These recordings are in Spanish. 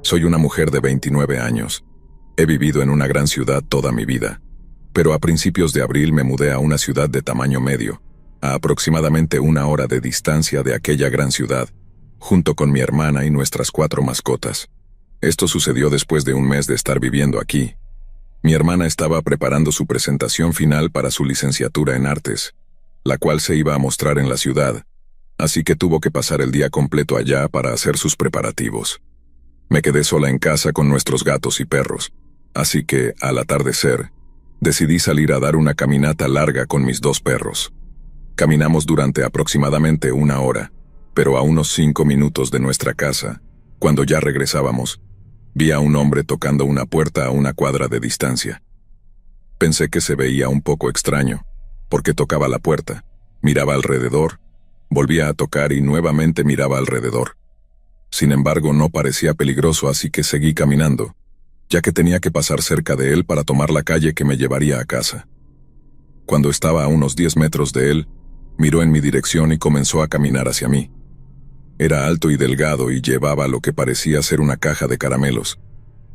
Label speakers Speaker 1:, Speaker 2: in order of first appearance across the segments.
Speaker 1: Soy una mujer de 29 años. He vivido en una gran ciudad toda mi vida, pero a principios de abril me mudé a una ciudad de tamaño medio, a aproximadamente 1 hora de distancia de aquella gran ciudad, junto con mi hermana y nuestras 4 mascotas. Esto sucedió después de un mes de estar viviendo aquí. Mi hermana estaba preparando su presentación final para su licenciatura en artes, la cual se iba a mostrar en la ciudad, así que tuvo que pasar el día completo allá para hacer sus preparativos. Me quedé sola en casa con nuestros gatos y perros, así que, al atardecer, decidí salir a dar una caminata larga con mis 2 perros. Caminamos durante aproximadamente 1 hora, pero a unos 5 minutos de nuestra casa, cuando ya regresábamos, vi a un hombre tocando una puerta a 1 cuadra de distancia. Pensé que se veía un poco extraño, porque tocaba la puerta, miraba alrededor, volvía a tocar y nuevamente miraba alrededor. Sin embargo, no parecía peligroso, así que seguí caminando, ya que tenía que pasar cerca de él para tomar la calle que me llevaría a casa. Cuando estaba a unos 10 metros de él, miró en mi dirección y comenzó a caminar hacia mí. Era alto y delgado y llevaba lo que parecía ser una caja de caramelos.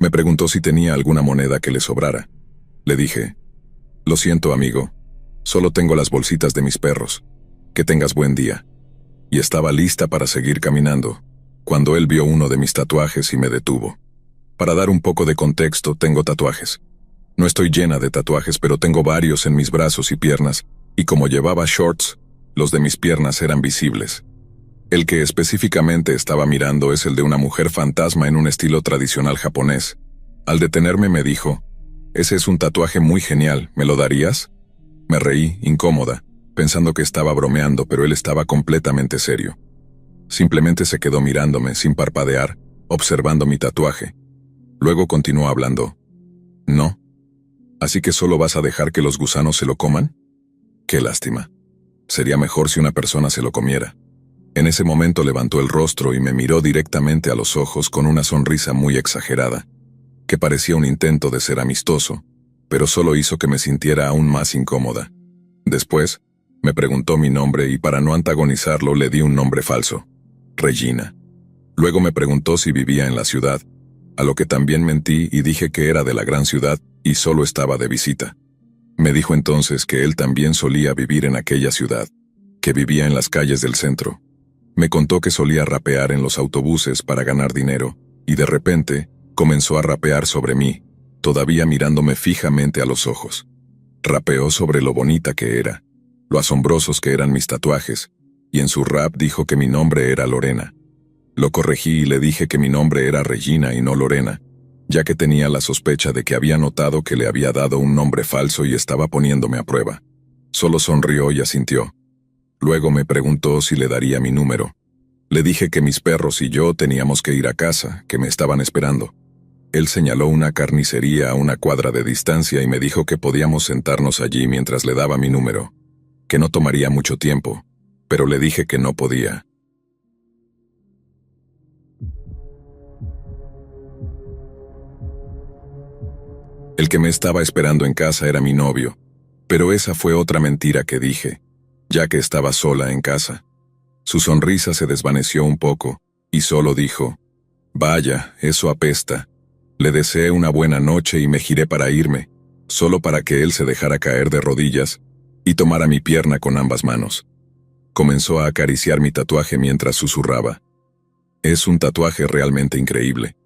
Speaker 1: Me preguntó si tenía alguna moneda que le sobrara. Le dije, «Lo siento, amigo, solo tengo las bolsitas de mis perros. Que tengas buen día». Y estaba lista para seguir caminando, cuando él vio uno de mis tatuajes y me detuvo. Para dar un poco de contexto, tengo tatuajes. No estoy llena de tatuajes, pero tengo varios en mis brazos y piernas, y como llevaba shorts, los de mis piernas eran visibles. El que específicamente estaba mirando es el de una mujer fantasma en un estilo tradicional japonés. Al detenerme me dijo, «Ese es un tatuaje muy genial, ¿me lo darías?». Me reí, incómoda, pensando que estaba bromeando, pero él estaba completamente serio. Simplemente se quedó mirándome sin parpadear, observando mi tatuaje. Luego continuó hablando. «No. ¿Así que solo vas a dejar que los gusanos se lo coman? Qué lástima. Sería mejor si una persona se lo comiera». En ese momento levantó el rostro y me miró directamente a los ojos con una sonrisa muy exagerada, que parecía un intento de ser amistoso, pero solo hizo que me sintiera aún más incómoda. Después, me preguntó mi nombre y para no antagonizarlo le di un nombre falso, Regina. Luego me preguntó si vivía en la ciudad, a lo que también mentí y dije que era de la gran ciudad y solo estaba de visita. Me dijo entonces que él también solía vivir en aquella ciudad, que vivía en las calles del centro. Me contó que solía rapear en los autobuses para ganar dinero, y de repente, comenzó a rapear sobre mí, todavía mirándome fijamente a los ojos. Rapeó sobre lo bonita que era, lo asombrosos que eran mis tatuajes, y en su rap dijo que mi nombre era Lorena. Lo corregí y le dije que mi nombre era Regina y no Lorena, ya que tenía la sospecha de que había notado que le había dado un nombre falso y estaba poniéndome a prueba. Solo sonrió y asintió. Luego me preguntó si le daría mi número. Le dije que mis perros y yo teníamos que ir a casa, que me estaban esperando. Él señaló una carnicería a 1 cuadra de distancia y me dijo que podíamos sentarnos allí mientras le daba mi número, que no tomaría mucho tiempo, pero le dije que no podía. El que me estaba esperando en casa era mi novio, pero esa fue otra mentira que dije, ya que estaba sola en casa. Su sonrisa se desvaneció un poco, y solo dijo, «Vaya, eso apesta». Le deseé una buena noche y me giré para irme, solo para que él se dejara caer de rodillas y tomara mi pierna con ambas manos. Comenzó a acariciar mi tatuaje mientras susurraba. Es un tatuaje realmente increíble.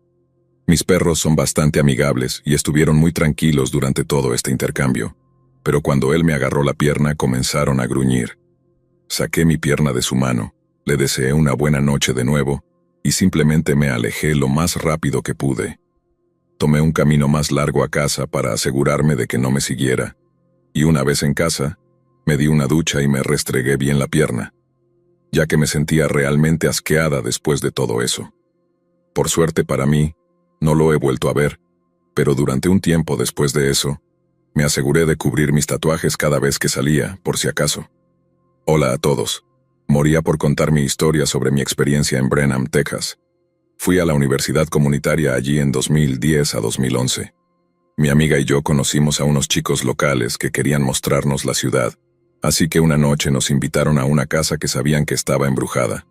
Speaker 1: Mis perros son bastante amigables y estuvieron muy tranquilos durante todo este intercambio, pero cuando él me agarró la pierna comenzaron a gruñir. Saqué mi pierna de su mano, le deseé una buena noche de nuevo, y simplemente me alejé lo más rápido que pude. Tomé un camino más largo a casa para asegurarme de que no me siguiera, y una vez en casa, me di una ducha y me restregué bien la pierna, ya que me sentía realmente asqueada después de todo eso. Por suerte para mí, no lo he vuelto a ver, pero durante un tiempo después de eso, me aseguré de cubrir mis tatuajes cada vez que salía, por si acaso. Hola a todos. Moría por contar mi historia sobre mi experiencia en Brenham, Texas. Fui a la universidad comunitaria allí en 2010 a 2011. Mi amiga y yo conocimos a unos chicos locales que querían mostrarnos la ciudad, así que una noche nos invitaron a una casa que sabían que estaba embrujada.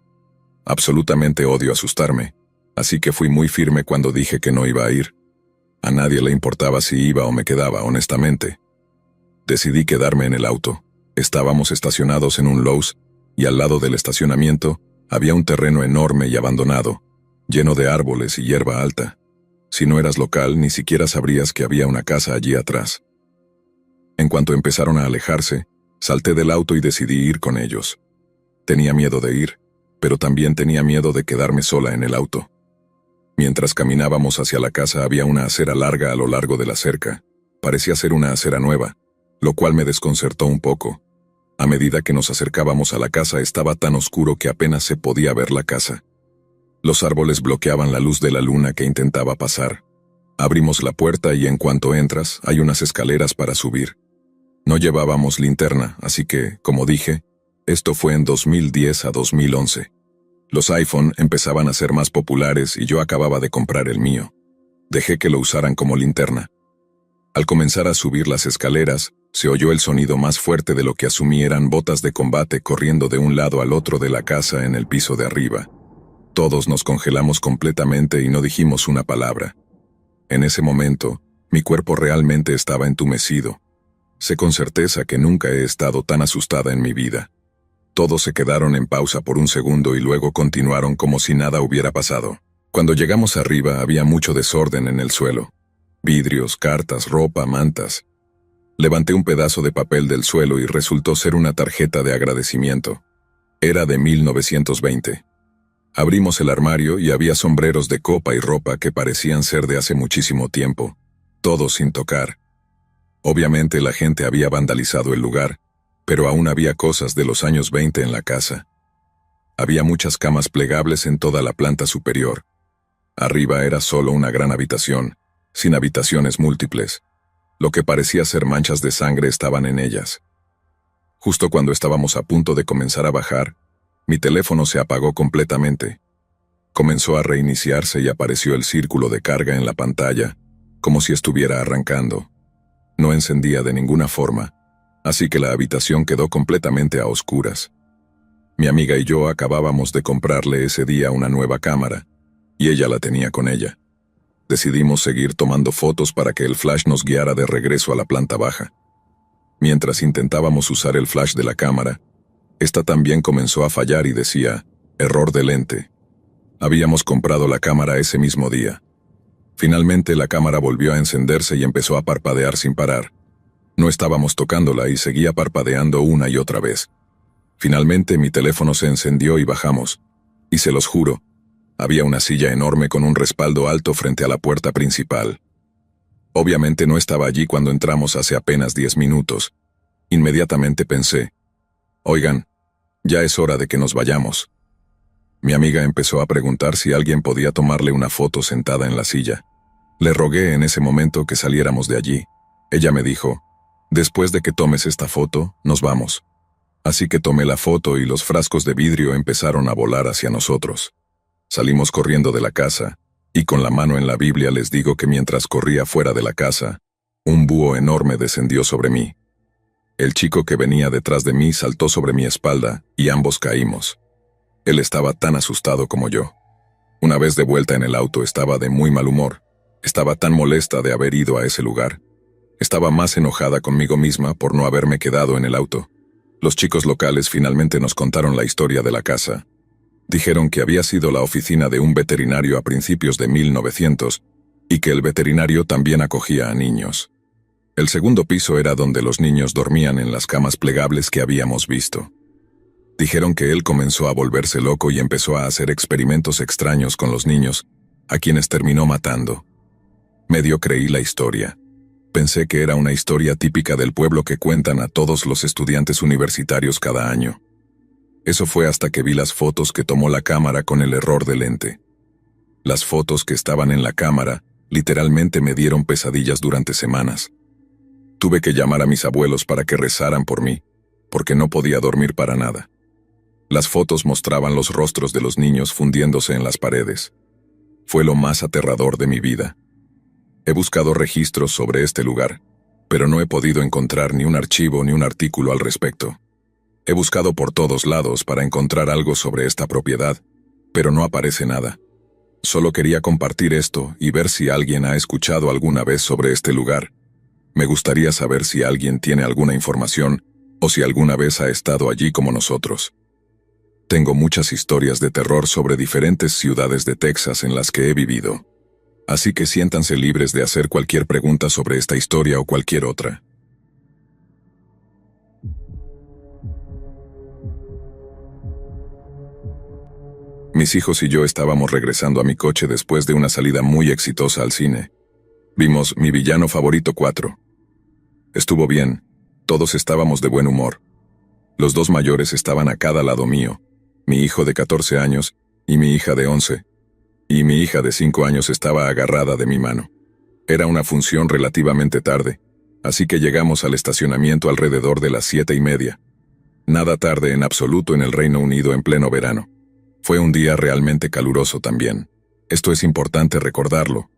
Speaker 1: Absolutamente odio asustarme, Así que fui muy firme cuando dije que no iba a ir. A nadie le importaba si iba o me quedaba, honestamente. Decidí quedarme en el auto. Estábamos estacionados en un Lowe's, y al lado del estacionamiento había un terreno enorme y abandonado, lleno de árboles y hierba alta. Si no eras local, ni siquiera sabrías que había una casa allí atrás. En cuanto empezaron a alejarse, salté del auto y decidí ir con ellos. Tenía miedo de ir, pero también tenía miedo de quedarme sola en el auto. Mientras caminábamos hacia la casa había una acera larga a lo largo de la cerca. Parecía ser una acera nueva, lo cual me desconcertó un poco. A medida que nos acercábamos a la casa estaba tan oscuro que apenas se podía ver la casa. Los árboles bloqueaban la luz de la luna que intentaba pasar. Abrimos la puerta y en cuanto entras, hay unas escaleras para subir. No llevábamos linterna, así que, como dije, esto fue en 2010 a 2011. Los iPhone empezaban a ser más populares y yo acababa de comprar el mío. Dejé que lo usaran como linterna. Al comenzar a subir las escaleras, se oyó el sonido más fuerte de lo que asumí eran botas de combate corriendo de un lado al otro de la casa en el piso de arriba. Todos nos congelamos completamente y no dijimos una palabra. En ese momento, mi cuerpo realmente estaba entumecido. Sé con certeza que nunca he estado tan asustada en mi vida. Todos se quedaron en pausa por un segundo y luego continuaron como si nada hubiera pasado. Cuando llegamos arriba había mucho desorden en el suelo. Vidrios, cartas, ropa, mantas. Levanté un pedazo de papel del suelo y resultó ser una tarjeta de agradecimiento. Era de 1920. Abrimos el armario y había sombreros de copa y ropa que parecían ser de hace muchísimo tiempo, todos sin tocar. Obviamente la gente había vandalizado el lugar, pero aún había cosas de los años 20 en la casa. Había muchas camas plegables en toda la planta superior. Arriba era solo una gran habitación, sin habitaciones múltiples. Lo que parecía ser manchas de sangre estaban en ellas. Justo cuando estábamos a punto de comenzar a bajar, mi teléfono se apagó completamente. Comenzó a reiniciarse y apareció el círculo de carga en la pantalla, como si estuviera arrancando. No encendía de ninguna forma, así que la habitación quedó completamente a oscuras. Mi amiga y yo acabábamos de comprarle ese día una nueva cámara, y ella la tenía con ella. Decidimos seguir tomando fotos para que el flash nos guiara de regreso a la planta baja. Mientras intentábamos usar el flash de la cámara, esta también comenzó a fallar y decía, error de lente. Habíamos comprado la cámara ese mismo día. Finalmente la cámara volvió a encenderse y empezó a parpadear sin parar. No estábamos tocándola y seguía parpadeando una y otra vez. Finalmente mi teléfono se encendió y bajamos. Y se los juro, había una silla enorme con un respaldo alto frente a la puerta principal. Obviamente no estaba allí cuando entramos hace apenas 10 minutos. Inmediatamente pensé, oigan, ya es hora de que nos vayamos. Mi amiga empezó a preguntar si alguien podía tomarle una foto sentada en la silla. Le rogué en ese momento que saliéramos de allí. Ella me dijo, después de que tomes esta foto, nos vamos. Así que tomé la foto y los frascos de vidrio empezaron a volar hacia nosotros. Salimos corriendo de la casa, y con la mano en la Biblia les digo que mientras corría fuera de la casa, un búho enorme descendió sobre mí. El chico que venía detrás de mí saltó sobre mi espalda y ambos caímos. Él estaba tan asustado como yo. Una vez de vuelta en el auto estaba de muy mal humor. Estaba tan molesta de haber ido a ese lugar. Estaba más enojada conmigo misma por no haberme quedado en el auto. Los chicos locales finalmente nos contaron la historia de la casa. Dijeron que había sido la oficina de un veterinario a principios de 1900 y que el veterinario también acogía a niños. El segundo piso era donde los niños dormían en las camas plegables que habíamos visto. Dijeron que él comenzó a volverse loco y empezó a hacer experimentos extraños con los niños, a quienes terminó matando. Medio creí la historia. Pensé que era una historia típica del pueblo que cuentan a todos los estudiantes universitarios cada año. Eso fue hasta que vi las fotos que tomó la cámara con el error de lente. Las fotos que estaban en la cámara literalmente me dieron pesadillas durante semanas. Tuve que llamar a mis abuelos para que rezaran por mí, porque no podía dormir para nada. Las fotos mostraban los rostros de los niños fundiéndose en las paredes. Fue lo más aterrador de mi vida. He buscado registros sobre este lugar, pero no he podido encontrar ni un archivo ni un artículo al respecto. He buscado por todos lados para encontrar algo sobre esta propiedad, pero no aparece nada. Solo quería compartir esto y ver si alguien ha escuchado alguna vez sobre este lugar. Me gustaría saber si alguien tiene alguna información o si alguna vez ha estado allí como nosotros. Tengo muchas historias de terror sobre diferentes ciudades de Texas en las que he vivido. Así que siéntanse libres de hacer cualquier pregunta sobre esta historia o cualquier otra. Mis hijos y yo estábamos regresando a mi coche después de una salida muy exitosa al cine. Vimos Mi villano favorito 4. Estuvo bien, todos estábamos de buen humor. Los dos mayores estaban a cada lado mío, mi hijo de 14 años y mi hija de 11, y mi hija de 5 años estaba agarrada de mi mano. Era una función relativamente tarde, así que llegamos al estacionamiento alrededor de las 7:30. Nada tarde en absoluto en el Reino Unido en pleno verano. Fue un día realmente caluroso también. Esto es importante recordarlo.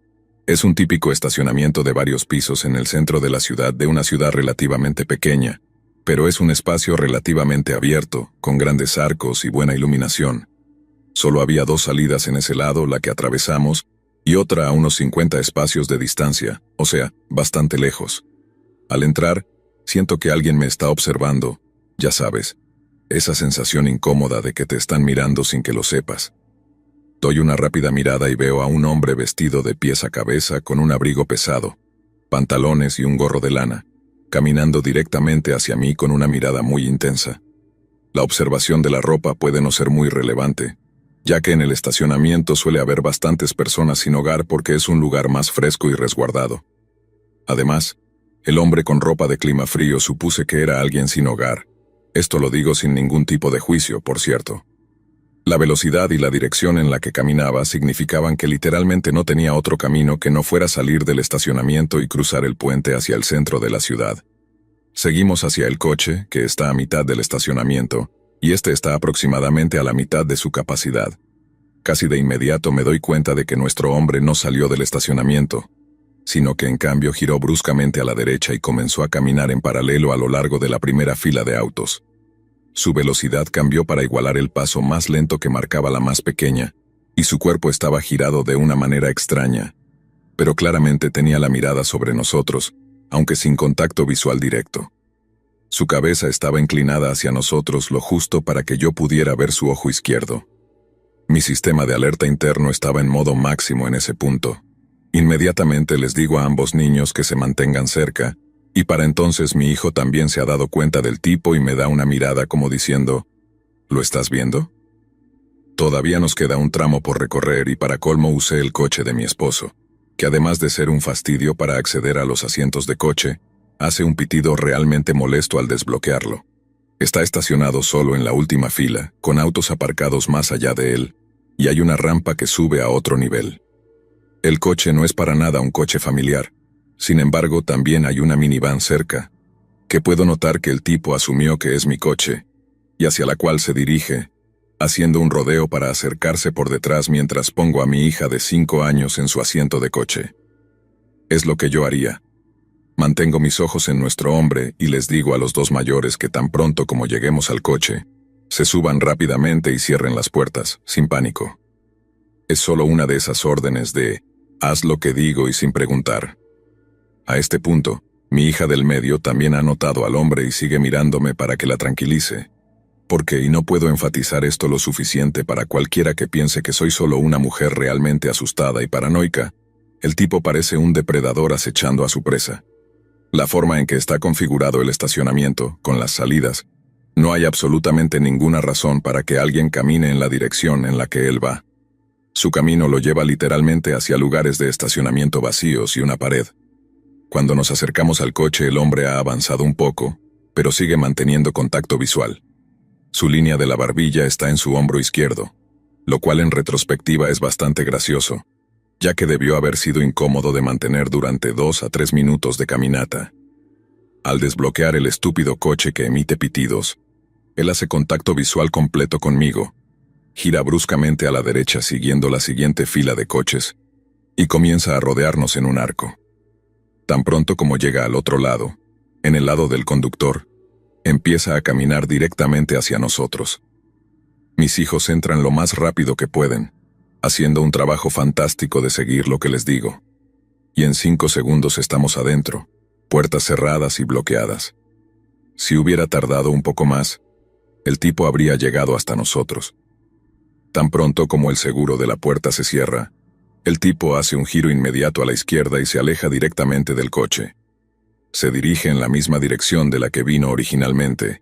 Speaker 1: Es un típico estacionamiento de varios pisos en el centro de la ciudad de una ciudad relativamente pequeña, pero es un espacio relativamente abierto, con grandes arcos y buena iluminación. Solo había 2 salidas en ese lado, la que atravesamos, y otra a unos 50 espacios de distancia, o sea, bastante lejos. Al entrar, siento que alguien me está observando, ya sabes, esa sensación incómoda de que te están mirando sin que lo sepas. Doy una rápida mirada y veo a un hombre vestido de pies a cabeza con un abrigo pesado, pantalones y un gorro de lana, caminando directamente hacia mí con una mirada muy intensa. La observación de la ropa puede no ser muy relevante, ya que en el estacionamiento suele haber bastantes personas sin hogar porque es un lugar más fresco y resguardado. Además, el hombre con ropa de clima frío supuse que era alguien sin hogar. Esto lo digo sin ningún tipo de juicio, por cierto. La velocidad y la dirección en la que caminaba significaban que literalmente no tenía otro camino que no fuera salir del estacionamiento y cruzar el puente hacia el centro de la ciudad. Seguimos hacia el coche, que está a mitad del estacionamiento, y este está aproximadamente a la mitad de su capacidad. Casi de inmediato me doy cuenta de que nuestro hombre no salió del estacionamiento, sino que en cambio giró bruscamente a la derecha y comenzó a caminar en paralelo a lo largo de la primera fila de autos. Su velocidad cambió para igualar el paso más lento que marcaba la más pequeña, y su cuerpo estaba girado de una manera extraña, pero claramente tenía la mirada sobre nosotros, aunque sin contacto visual directo. Su cabeza estaba inclinada hacia nosotros lo justo para que yo pudiera ver su ojo izquierdo. Mi sistema de alerta interno estaba en modo máximo en ese punto. Inmediatamente les digo a ambos niños que se mantengan cerca, y para entonces mi hijo también se ha dado cuenta del tipo y me da una mirada como diciendo, ¿lo estás viendo? Todavía nos queda un tramo por recorrer y para colmo usé el coche de mi esposo, que además de ser un fastidio para acceder a los asientos de coche, hace un pitido realmente molesto al desbloquearlo. Está estacionado solo en la última fila, con autos aparcados más allá de él, y hay una rampa que sube a otro nivel. El coche no es para nada un coche familiar. Sin embargo, también hay una minivan cerca, que puedo notar que el tipo asumió que es mi coche, y hacia la cual se dirige, haciendo un rodeo para acercarse por detrás mientras pongo a mi hija de 5 años en su asiento de coche. Es lo que yo haría. Mantengo mis ojos en nuestro hombre y les digo a los 2 mayores que tan pronto como lleguemos al coche, se suban rápidamente y cierren las puertas, sin pánico. Es solo una de esas órdenes de, haz lo que digo y sin preguntar. A este punto, mi hija del medio también ha notado al hombre y sigue mirándome para que la tranquilice. Porque, y no puedo enfatizar esto lo suficiente para cualquiera que piense que soy solo una mujer realmente asustada y paranoica, el tipo parece un depredador acechando a su presa. La forma en que está configurado el estacionamiento, con las salidas, no hay absolutamente ninguna razón para que alguien camine en la dirección en la que él va. Su camino lo lleva literalmente hacia lugares de estacionamiento vacíos y una pared. Cuando nos acercamos al coche, el hombre ha avanzado un poco, pero sigue manteniendo contacto visual. Su línea de la barbilla está en su hombro izquierdo, lo cual en retrospectiva es bastante gracioso, ya que debió haber sido incómodo de mantener durante 2 a 3 minutos de caminata. Al desbloquear el estúpido coche que emite pitidos, él hace contacto visual completo conmigo, gira bruscamente a la derecha siguiendo la siguiente fila de coches, y comienza a rodearnos en un arco. Tan pronto como llega al otro lado, en el lado del conductor, empieza a caminar directamente hacia nosotros. Mis hijos entran lo más rápido que pueden, haciendo un trabajo fantástico de seguir lo que les digo. Y en 5 segundos estamos adentro, puertas cerradas y bloqueadas. Si hubiera tardado un poco más, el tipo habría llegado hasta nosotros. Tan pronto como el seguro de la puerta se cierra, el tipo hace un giro inmediato a la izquierda y se aleja directamente del coche. Se dirige en la misma dirección de la que vino originalmente.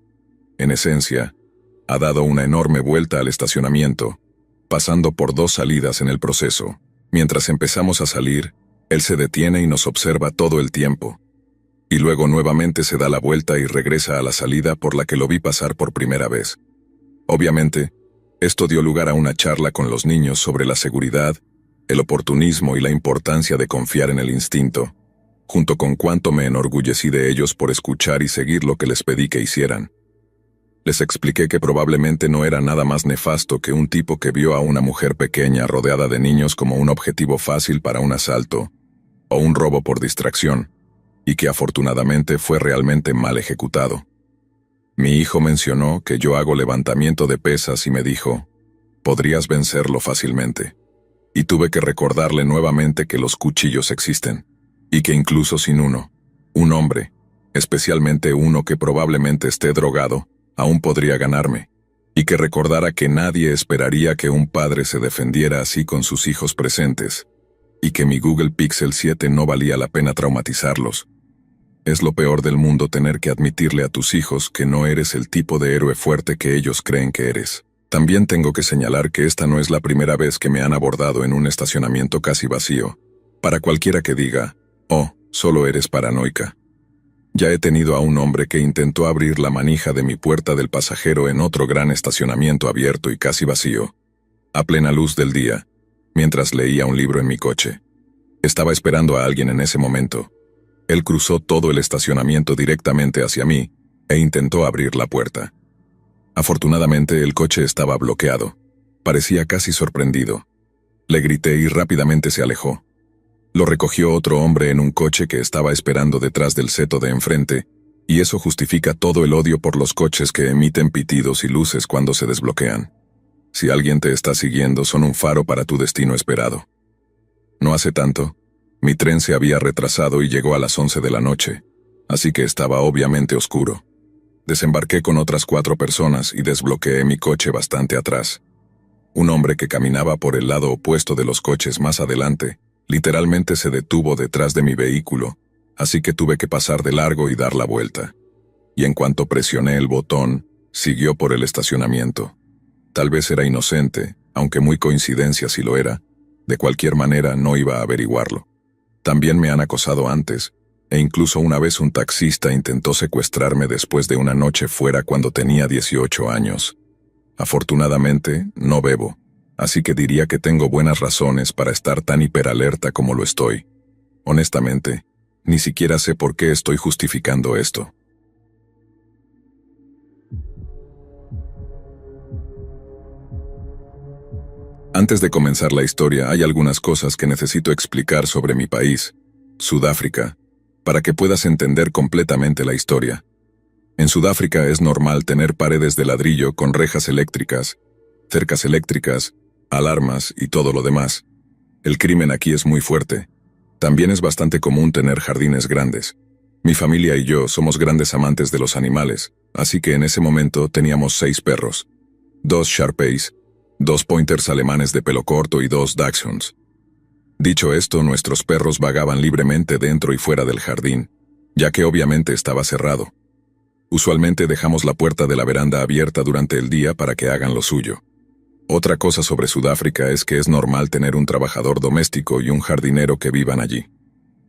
Speaker 1: En esencia, ha dado una enorme vuelta al estacionamiento, pasando por 2 salidas en el proceso. Mientras empezamos a salir, él se detiene y nos observa todo el tiempo. Y luego nuevamente se da la vuelta y regresa a la salida por la que lo vi pasar por primera vez. Obviamente, esto dio lugar a una charla con los niños sobre la seguridad, el oportunismo y la importancia de confiar en el instinto, junto con cuánto me enorgullecí de ellos por escuchar y seguir lo que les pedí que hicieran. Les expliqué que probablemente no era nada más nefasto que un tipo que vio a una mujer pequeña rodeada de niños como un objetivo fácil para un asalto, o un robo por distracción, y que afortunadamente fue realmente mal ejecutado. Mi hijo mencionó que yo hago levantamiento de pesas y me dijo, podrías vencerlo fácilmente. Y tuve que recordarle nuevamente que los cuchillos existen, y que incluso sin uno, un hombre, especialmente uno que probablemente esté drogado, aún podría ganarme, y que recordara que nadie esperaría que un padre se defendiera así con sus hijos presentes, y que mi Google Pixel 7 no valía la pena traumatizarlos. Es lo peor del mundo tener que admitirle a tus hijos que no eres el tipo de héroe fuerte que ellos creen que eres. También tengo que señalar que esta no es la primera vez que me han abordado en un estacionamiento casi vacío, para cualquiera que diga, oh, solo eres paranoica. Ya he tenido a un hombre que intentó abrir la manija de mi puerta del pasajero en otro gran estacionamiento abierto y casi vacío, a plena luz del día, mientras leía un libro en mi coche. Estaba esperando a alguien en ese momento. Él cruzó todo el estacionamiento directamente hacia mí e intentó abrir la puerta. Afortunadamente el coche estaba bloqueado. Parecía casi sorprendido. Le grité y rápidamente se alejó. Lo recogió otro hombre en un coche que estaba esperando detrás del seto de enfrente, y eso justifica todo el odio por los coches que emiten pitidos y luces cuando se desbloquean. Si alguien te está siguiendo, son un faro para tu destino esperado. No hace tanto, mi tren se había retrasado y llegó a las 11 de la noche, así que estaba obviamente oscuro. Desembarqué con otras 4 personas y desbloqueé mi coche bastante atrás. Un hombre que caminaba por el lado opuesto de los coches más adelante, literalmente se detuvo detrás de mi vehículo, así que tuve que pasar de largo y dar la vuelta. Y en cuanto presioné el botón, siguió por el estacionamiento. Tal vez era inocente, aunque muy coincidencia si lo era. De cualquier manera no iba a averiguarlo. También me han acosado antes, e incluso una vez un taxista intentó secuestrarme después de una noche fuera cuando tenía 18 años. Afortunadamente, no bebo, así que diría que tengo buenas razones para estar tan hiperalerta como lo estoy. Honestamente, ni siquiera sé por qué estoy justificando esto. Antes de comenzar la historia, hay algunas cosas que necesito explicar sobre mi país, Sudáfrica, para que puedas entender completamente la historia. En Sudáfrica es normal tener paredes de ladrillo con rejas eléctricas, cercas eléctricas, alarmas y todo lo demás. El crimen aquí es muy fuerte. También es bastante común tener jardines grandes. Mi familia y yo somos grandes amantes de los animales, así que en ese momento teníamos 6 perros, 2 Sharpeis, 2 pointers alemanes de pelo corto y 2 Dachshunds. Dicho esto, nuestros perros vagaban libremente dentro y fuera del jardín, ya que obviamente estaba cerrado. Usualmente dejamos la puerta de la veranda abierta durante el día para que hagan lo suyo. Otra cosa sobre Sudáfrica es que es normal tener un trabajador doméstico y un jardinero que vivan allí.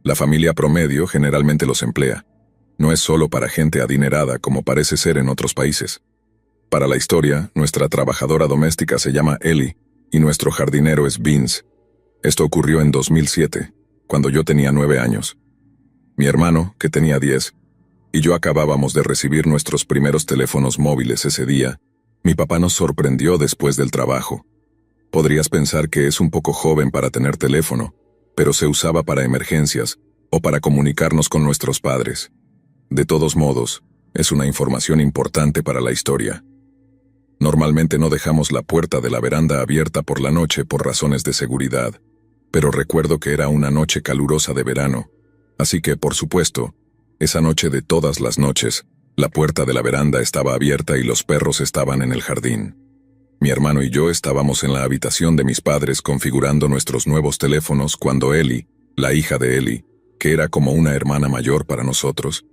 Speaker 1: La familia promedio generalmente los emplea. No es solo para gente adinerada como parece ser en otros países. Para la historia, nuestra trabajadora doméstica se llama Ellie y nuestro jardinero es Vince. Esto ocurrió en 2007, cuando yo tenía 9 años. Mi hermano, que tenía 10, y yo acabábamos de recibir nuestros primeros teléfonos móviles ese día. Mi papá nos sorprendió después del trabajo. Podrías pensar que es un poco joven para tener teléfono, pero se usaba para emergencias o para comunicarnos con nuestros padres. De todos modos, es una información importante para la historia. Normalmente no dejamos la puerta de la veranda abierta por la noche por razones de seguridad, pero recuerdo que era una noche calurosa de verano, así que, por supuesto, esa noche de todas las noches, la puerta de la veranda estaba abierta y los perros estaban en el jardín. Mi hermano y yo estábamos en la habitación de mis padres configurando nuestros nuevos teléfonos cuando Ellie, la hija de Ellie, que era como una hermana mayor para nosotros,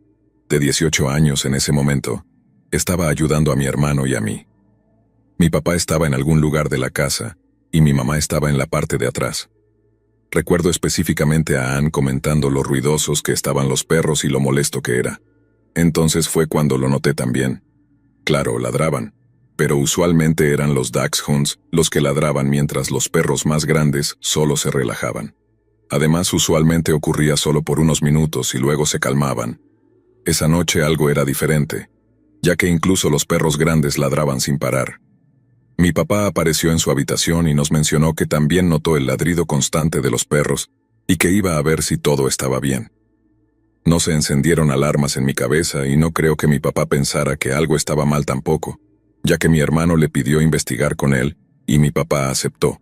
Speaker 1: de 18 años en ese momento, estaba ayudando a mi hermano y a mí. Mi papá estaba en algún lugar de la casa, y mi mamá estaba en la parte de atrás. Recuerdo específicamente a Ann comentando lo ruidosos que estaban los perros y lo molesto que era. Entonces fue cuando lo noté también. Claro, ladraban, pero usualmente eran los Dachshunds los que ladraban mientras los perros más grandes solo se relajaban. Además, usualmente ocurría solo por unos minutos y luego se calmaban. Esa noche algo era diferente, ya que incluso los perros grandes ladraban sin parar. Mi papá apareció en su habitación y nos mencionó que también notó el ladrido constante de los perros y que iba a ver si todo estaba bien. No se encendieron alarmas en mi cabeza y no creo que mi papá pensara que algo estaba mal tampoco, ya que mi hermano le pidió investigar con él y mi papá aceptó.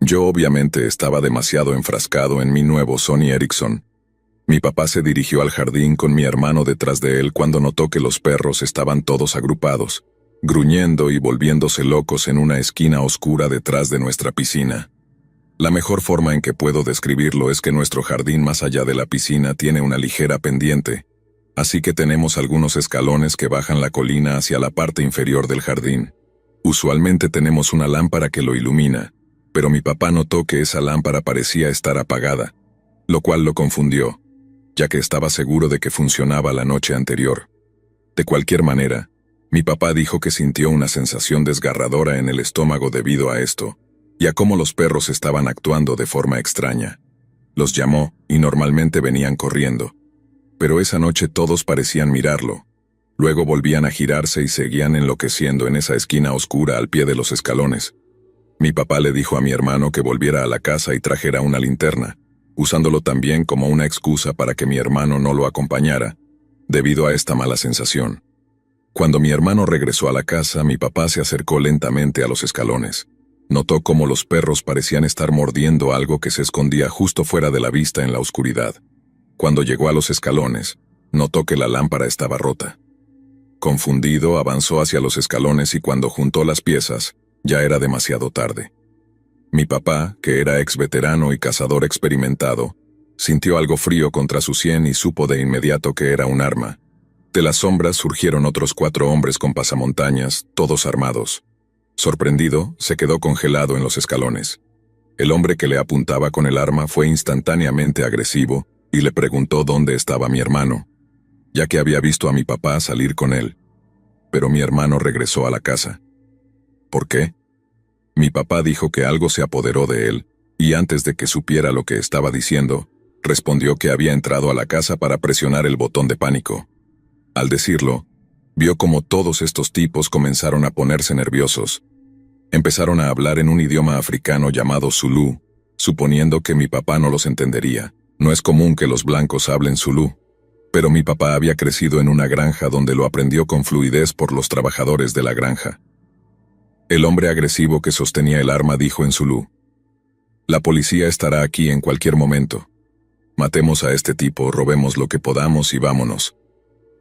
Speaker 1: Yo obviamente estaba demasiado enfrascado en mi nuevo Sony Ericsson. Mi papá se dirigió al jardín con mi hermano detrás de él cuando notó que los perros estaban todos agrupados, gruñendo y volviéndose locos en una esquina oscura detrás de nuestra piscina. La mejor forma en que puedo describirlo es que nuestro jardín más allá de la piscina tiene una ligera pendiente, así que tenemos algunos escalones que bajan la colina hacia la parte inferior del jardín. Usualmente tenemos una lámpara que lo ilumina, pero mi papá notó que esa lámpara parecía estar apagada, lo cual lo confundió, ya que estaba seguro de que funcionaba la noche anterior. De cualquier manera, mi papá dijo que sintió una sensación desgarradora en el estómago debido a esto, y a cómo los perros estaban actuando de forma extraña. Los llamó, y normalmente venían corriendo. Pero esa noche todos parecían mirarlo. Luego volvían a girarse y seguían enloqueciendo en esa esquina oscura al pie de los escalones. Mi papá le dijo a mi hermano que volviera a la casa y trajera una linterna, usándolo también como una excusa para que mi hermano no lo acompañara, debido a esta mala sensación. Cuando mi hermano regresó a la casa, mi papá se acercó lentamente a los escalones. Notó cómo los perros parecían estar mordiendo algo que se escondía justo fuera de la vista en la oscuridad. Cuando llegó a los escalones, notó que la lámpara estaba rota. Confundido, avanzó hacia los escalones y cuando juntó las piezas, ya era demasiado tarde. Mi papá, que era ex veterano y cazador experimentado, sintió algo frío contra su sien y supo de inmediato que era un arma. De las sombras surgieron otros 4 hombres con pasamontañas, todos armados. Sorprendido, se quedó congelado en los escalones. El hombre que le apuntaba con el arma fue instantáneamente agresivo y le preguntó dónde estaba mi hermano, ya que había visto a mi papá salir con él. Pero mi hermano regresó a la casa. ¿Por qué? Mi papá dijo que algo se apoderó de él, y antes de que supiera lo que estaba diciendo, respondió que había entrado a la casa para presionar el botón de pánico. Al decirlo, vio como todos estos tipos comenzaron a ponerse nerviosos. Empezaron a hablar en un idioma africano llamado Zulú, suponiendo que mi papá no los entendería. No es común que los blancos hablen Zulú, pero mi papá había crecido en una granja donde lo aprendió con fluidez por los trabajadores de la granja. El hombre agresivo que sostenía el arma dijo en Zulú: «La policía estará aquí en cualquier momento. Matemos a este tipo, robemos lo que podamos y vámonos».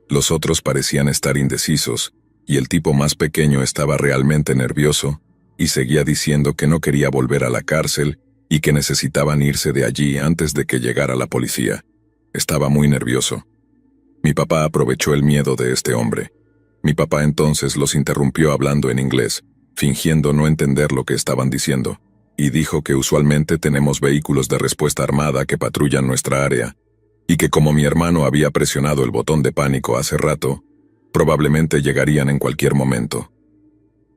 Speaker 1: Los otros parecían estar indecisos, y el tipo más pequeño estaba realmente nervioso, y seguía diciendo que no quería volver a la cárcel y que necesitaban irse de allí antes de que llegara la policía. Estaba muy nervioso. Mi papá aprovechó el miedo de este hombre. Mi papá entonces los interrumpió hablando en inglés, fingiendo no entender lo que estaban diciendo, y dijo que usualmente tenemos vehículos de respuesta armada que patrullan nuestra área, y que como mi hermano había presionado el botón de pánico hace rato, probablemente llegarían en cualquier momento.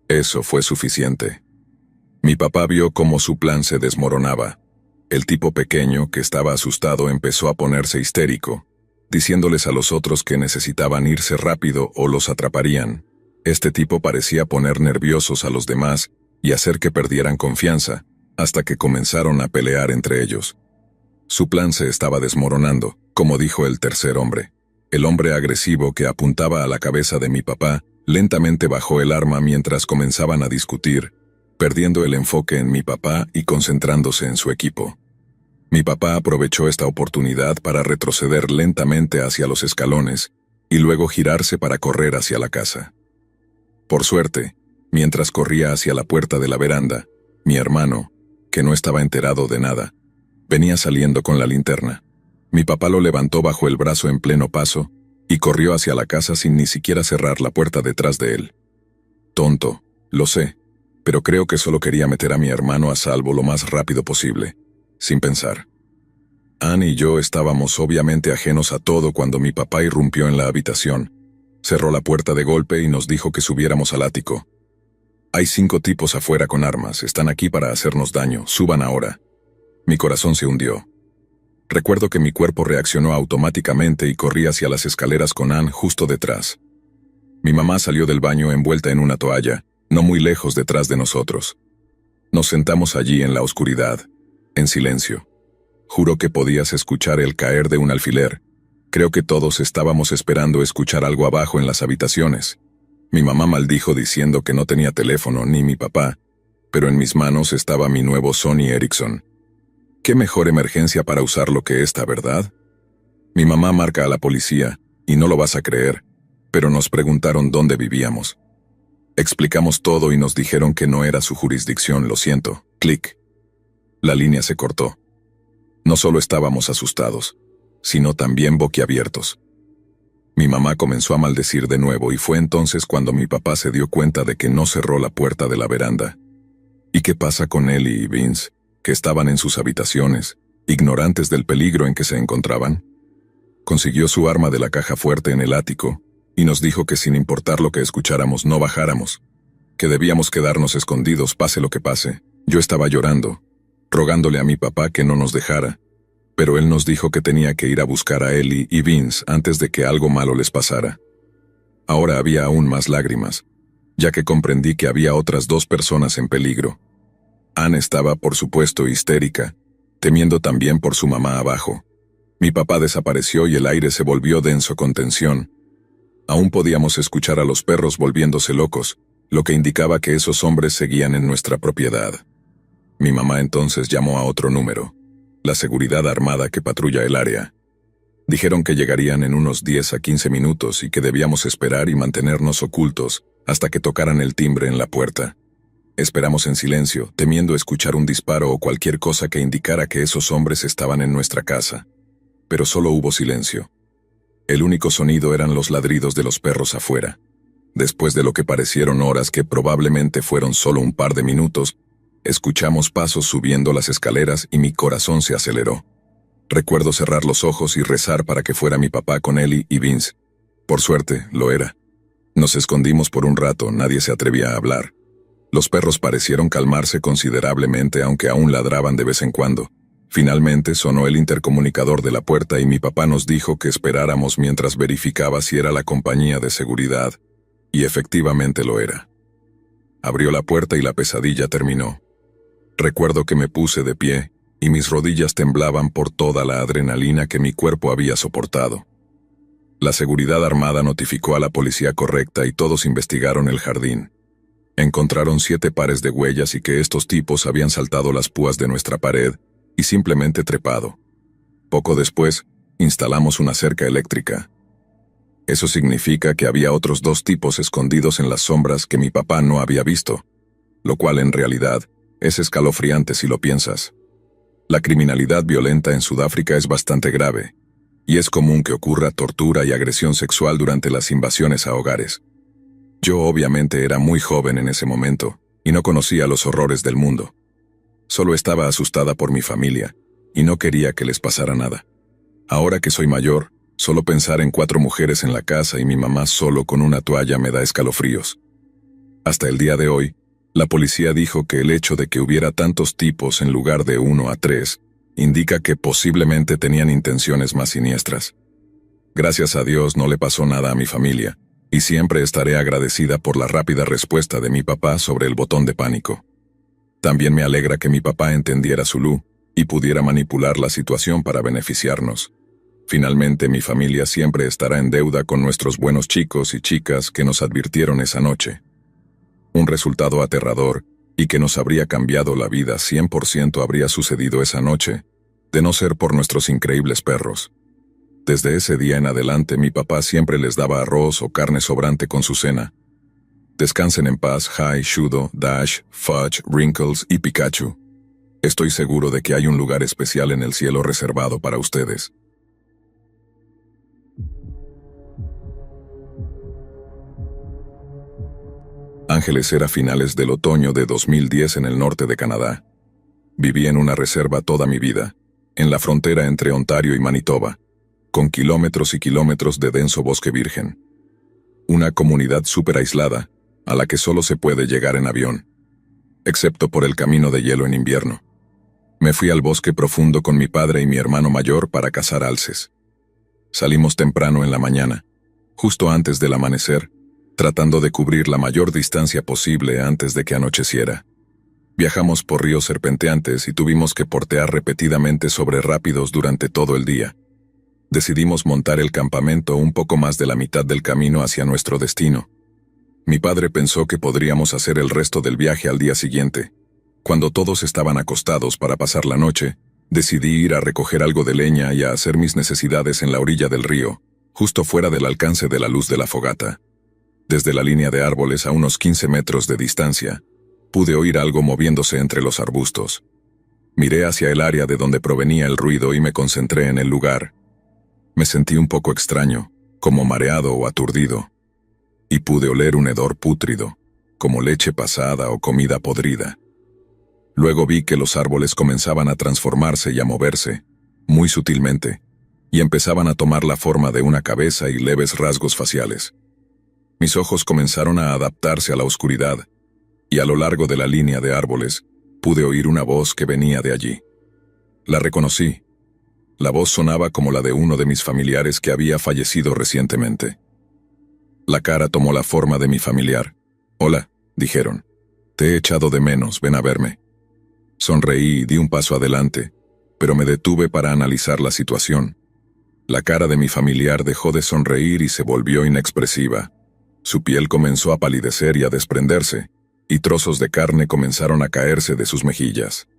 Speaker 1: Eso fue suficiente. Mi papá vio cómo su plan se desmoronaba. El tipo pequeño, que estaba asustado, empezó a ponerse histérico, diciéndoles a los otros que necesitaban irse rápido o los atraparían. Este tipo parecía poner nerviosos a los demás y hacer que perdieran confianza, hasta que comenzaron a pelear entre ellos. Su plan se estaba desmoronando, como dijo el tercer hombre. El hombre agresivo que apuntaba a la cabeza de mi papá Lentamente bajó el arma mientras comenzaban a discutir, perdiendo el enfoque en mi papá y concentrándose en su equipo. Mi papá aprovechó esta oportunidad para retroceder lentamente hacia los escalones y luego girarse para correr hacia la casa. Por suerte, mientras corría hacia la puerta de la veranda, mi hermano, que no estaba enterado de nada, venía saliendo con la linterna. Mi papá lo levantó bajo el brazo en pleno paso y corrió hacia la casa sin ni siquiera cerrar la puerta detrás de él. Tonto, lo sé, pero creo que solo quería meter a mi hermano a salvo lo más rápido posible, sin pensar. Anne y yo estábamos obviamente ajenos a todo cuando mi papá irrumpió en la habitación. Cerró la puerta de golpe y nos dijo que subiéramos al ático. Hay 5 tipos afuera con armas, están aquí para hacernos daño, suban ahora. Mi corazón se hundió. Recuerdo que mi cuerpo reaccionó automáticamente y corrí hacia las escaleras con Anne justo detrás. Mi mamá salió del baño envuelta en una toalla, no muy lejos detrás de nosotros. Nos sentamos allí en la oscuridad, en silencio. Juro que podías escuchar el caer de un alfiler. Creo que todos estábamos esperando escuchar algo abajo en las habitaciones. Mi mamá maldijo diciendo que no tenía teléfono ni mi papá, pero en mis manos estaba mi nuevo Sony Ericsson. ¿Qué mejor emergencia para usarlo que esta, verdad? Mi mamá marca a la policía, y no lo vas a creer, pero nos preguntaron dónde vivíamos. Explicamos todo y nos dijeron que no era su jurisdicción, lo siento. Clic. La línea se cortó. No solo estábamos asustados, sino también boquiabiertos. Mi mamá comenzó a maldecir de nuevo y fue entonces cuando mi papá se dio cuenta de que no cerró la puerta de la veranda. ¿Y qué pasa con Ellie y Vince, que estaban en sus habitaciones, ignorantes del peligro en que se encontraban? Consiguió su arma de la caja fuerte en el ático y nos dijo que sin importar lo que escucháramos no bajáramos, que debíamos quedarnos escondidos pase lo que pase. Yo estaba llorando, rogándole a mi papá que no nos dejara, pero él nos dijo que tenía que ir a buscar a Ellie y Vince antes de que algo malo les pasara. Ahora había aún más lágrimas, ya que comprendí que había otras 2 personas en peligro. Anne estaba, por supuesto, histérica, temiendo también por su mamá abajo. Mi papá desapareció y el aire se volvió denso con tensión. Aún podíamos escuchar a los perros volviéndose locos, lo que indicaba que esos hombres seguían en nuestra propiedad. Mi mamá entonces llamó a otro número, la seguridad armada que patrulla el área. Dijeron que llegarían en unos 10 a 15 minutos y que debíamos esperar y mantenernos ocultos hasta que tocaran el timbre en la puerta. Esperamos en silencio, temiendo escuchar un disparo o cualquier cosa que indicara que esos hombres estaban en nuestra casa. Pero solo hubo silencio. El único sonido eran los ladridos de los perros afuera. Después de lo que parecieron horas que probablemente fueron solo un par de minutos, escuchamos pasos subiendo las escaleras y mi corazón se aceleró. Recuerdo cerrar los ojos y rezar para que fuera mi papá con Ellie y Vince. Por suerte, lo era. Nos escondimos por un rato, nadie se atrevía a hablar. Los perros parecieron calmarse considerablemente aunque aún ladraban de vez en cuando. Finalmente sonó el intercomunicador de la puerta y mi papá nos dijo que esperáramos mientras verificaba si era la compañía de seguridad, y efectivamente lo era. Abrió la puerta y la pesadilla terminó. Recuerdo que me puse de pie, y mis rodillas temblaban por toda la adrenalina que mi cuerpo había soportado. La seguridad armada notificó a la policía correcta y todos investigaron el jardín. Encontraron 7 pares de huellas y que estos tipos habían saltado las púas de nuestra pared y simplemente trepado. Poco después, instalamos una cerca eléctrica. Eso significa que había otros 2 tipos escondidos en las sombras que mi papá no había visto, lo cual en realidad es escalofriante si lo piensas. La criminalidad violenta en Sudáfrica es bastante grave, y es común que ocurra tortura y agresión sexual durante las invasiones a hogares. Yo obviamente era muy joven en ese momento, y no conocía los horrores del mundo. Solo estaba asustada por mi familia, y no quería que les pasara nada. Ahora que soy mayor, solo pensar en 4 mujeres en la casa y mi mamá solo con una toalla me da escalofríos. Hasta el día de hoy, la policía dijo que el hecho de que hubiera tantos tipos en lugar de 1 a 3, indica que posiblemente tenían intenciones más siniestras. Gracias a Dios no le pasó nada a mi familia, y siempre estaré agradecida por la rápida respuesta de mi papá sobre el botón de pánico. También me alegra que mi papá entendiera Zulú y pudiera manipular la situación para beneficiarnos. Finalmente mi familia siempre estará en deuda con nuestros buenos chicos y chicas que nos advirtieron esa noche. Un resultado aterrador y que nos habría cambiado la vida 100% habría sucedido esa noche, de no ser por nuestros increíbles perros. Desde ese día en adelante mi papá siempre les daba arroz o carne sobrante con su cena. Descansen en paz, Hi, Shudo, Dash, Fudge, Wrinkles y Pikachu. Estoy seguro de que hay un lugar especial en el cielo reservado para ustedes. Ángeles era finales del otoño de 2010 en el norte de Canadá. Viví en una reserva toda mi vida, en la frontera entre Ontario y Manitoba, con kilómetros y kilómetros de denso bosque virgen. Una comunidad súper aislada, a la que solo se puede llegar en avión, excepto por el camino de hielo en invierno. Me fui al bosque profundo con mi padre y mi hermano mayor para cazar alces. Salimos temprano en la mañana, justo antes del amanecer, tratando de cubrir la mayor distancia posible antes de que anocheciera. Viajamos por ríos serpenteantes y tuvimos que portear repetidamente sobre rápidos durante todo el día. Decidimos montar el campamento un poco más de la mitad del camino hacia nuestro destino. Mi padre pensó que podríamos hacer el resto del viaje al día siguiente. Cuando todos estaban acostados para pasar la noche, decidí ir a recoger algo de leña y a hacer mis necesidades en la orilla del río, justo fuera del alcance de la luz de la fogata. Desde la línea de árboles a unos 15 metros de distancia, pude oír algo moviéndose entre los arbustos. Miré hacia el área de donde provenía el ruido y me concentré en el lugar. Me sentí un poco extraño, como mareado o aturdido, y pude oler un hedor pútrido, como leche pasada o comida podrida. Luego vi que los árboles comenzaban a transformarse y a moverse, muy sutilmente, y empezaban a tomar la forma de una cabeza y leves rasgos faciales. Mis ojos comenzaron a adaptarse a la oscuridad, y a lo largo de la línea de árboles, pude oír una voz que venía de allí. La reconocí. La voz sonaba como la de uno de mis familiares que había fallecido recientemente. La cara tomó la forma de mi familiar. «Hola», dijeron. «Te he echado de menos, ven a verme». Sonreí y di un paso adelante, pero me detuve para analizar la situación. La cara de mi familiar dejó de sonreír y se volvió inexpresiva. Su piel comenzó a palidecer y a desprenderse, y trozos de carne comenzaron a caerse de sus mejillas.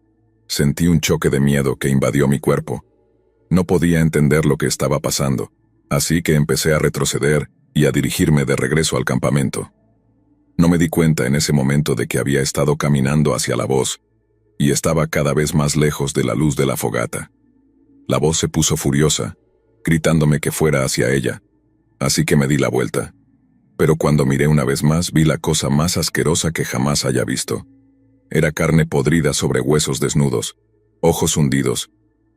Speaker 1: Sentí un choque de miedo que invadió mi cuerpo. No podía entender lo que estaba pasando, así que empecé a retroceder y a dirigirme de regreso al campamento. No me di cuenta en ese momento de que había estado caminando hacia la voz, y estaba cada vez más lejos de la luz de la fogata. La voz se puso furiosa, gritándome que fuera hacia ella, así que me di la vuelta. Pero cuando miré una vez más vi la cosa más asquerosa que jamás haya visto. Era carne podrida sobre huesos desnudos, ojos hundidos,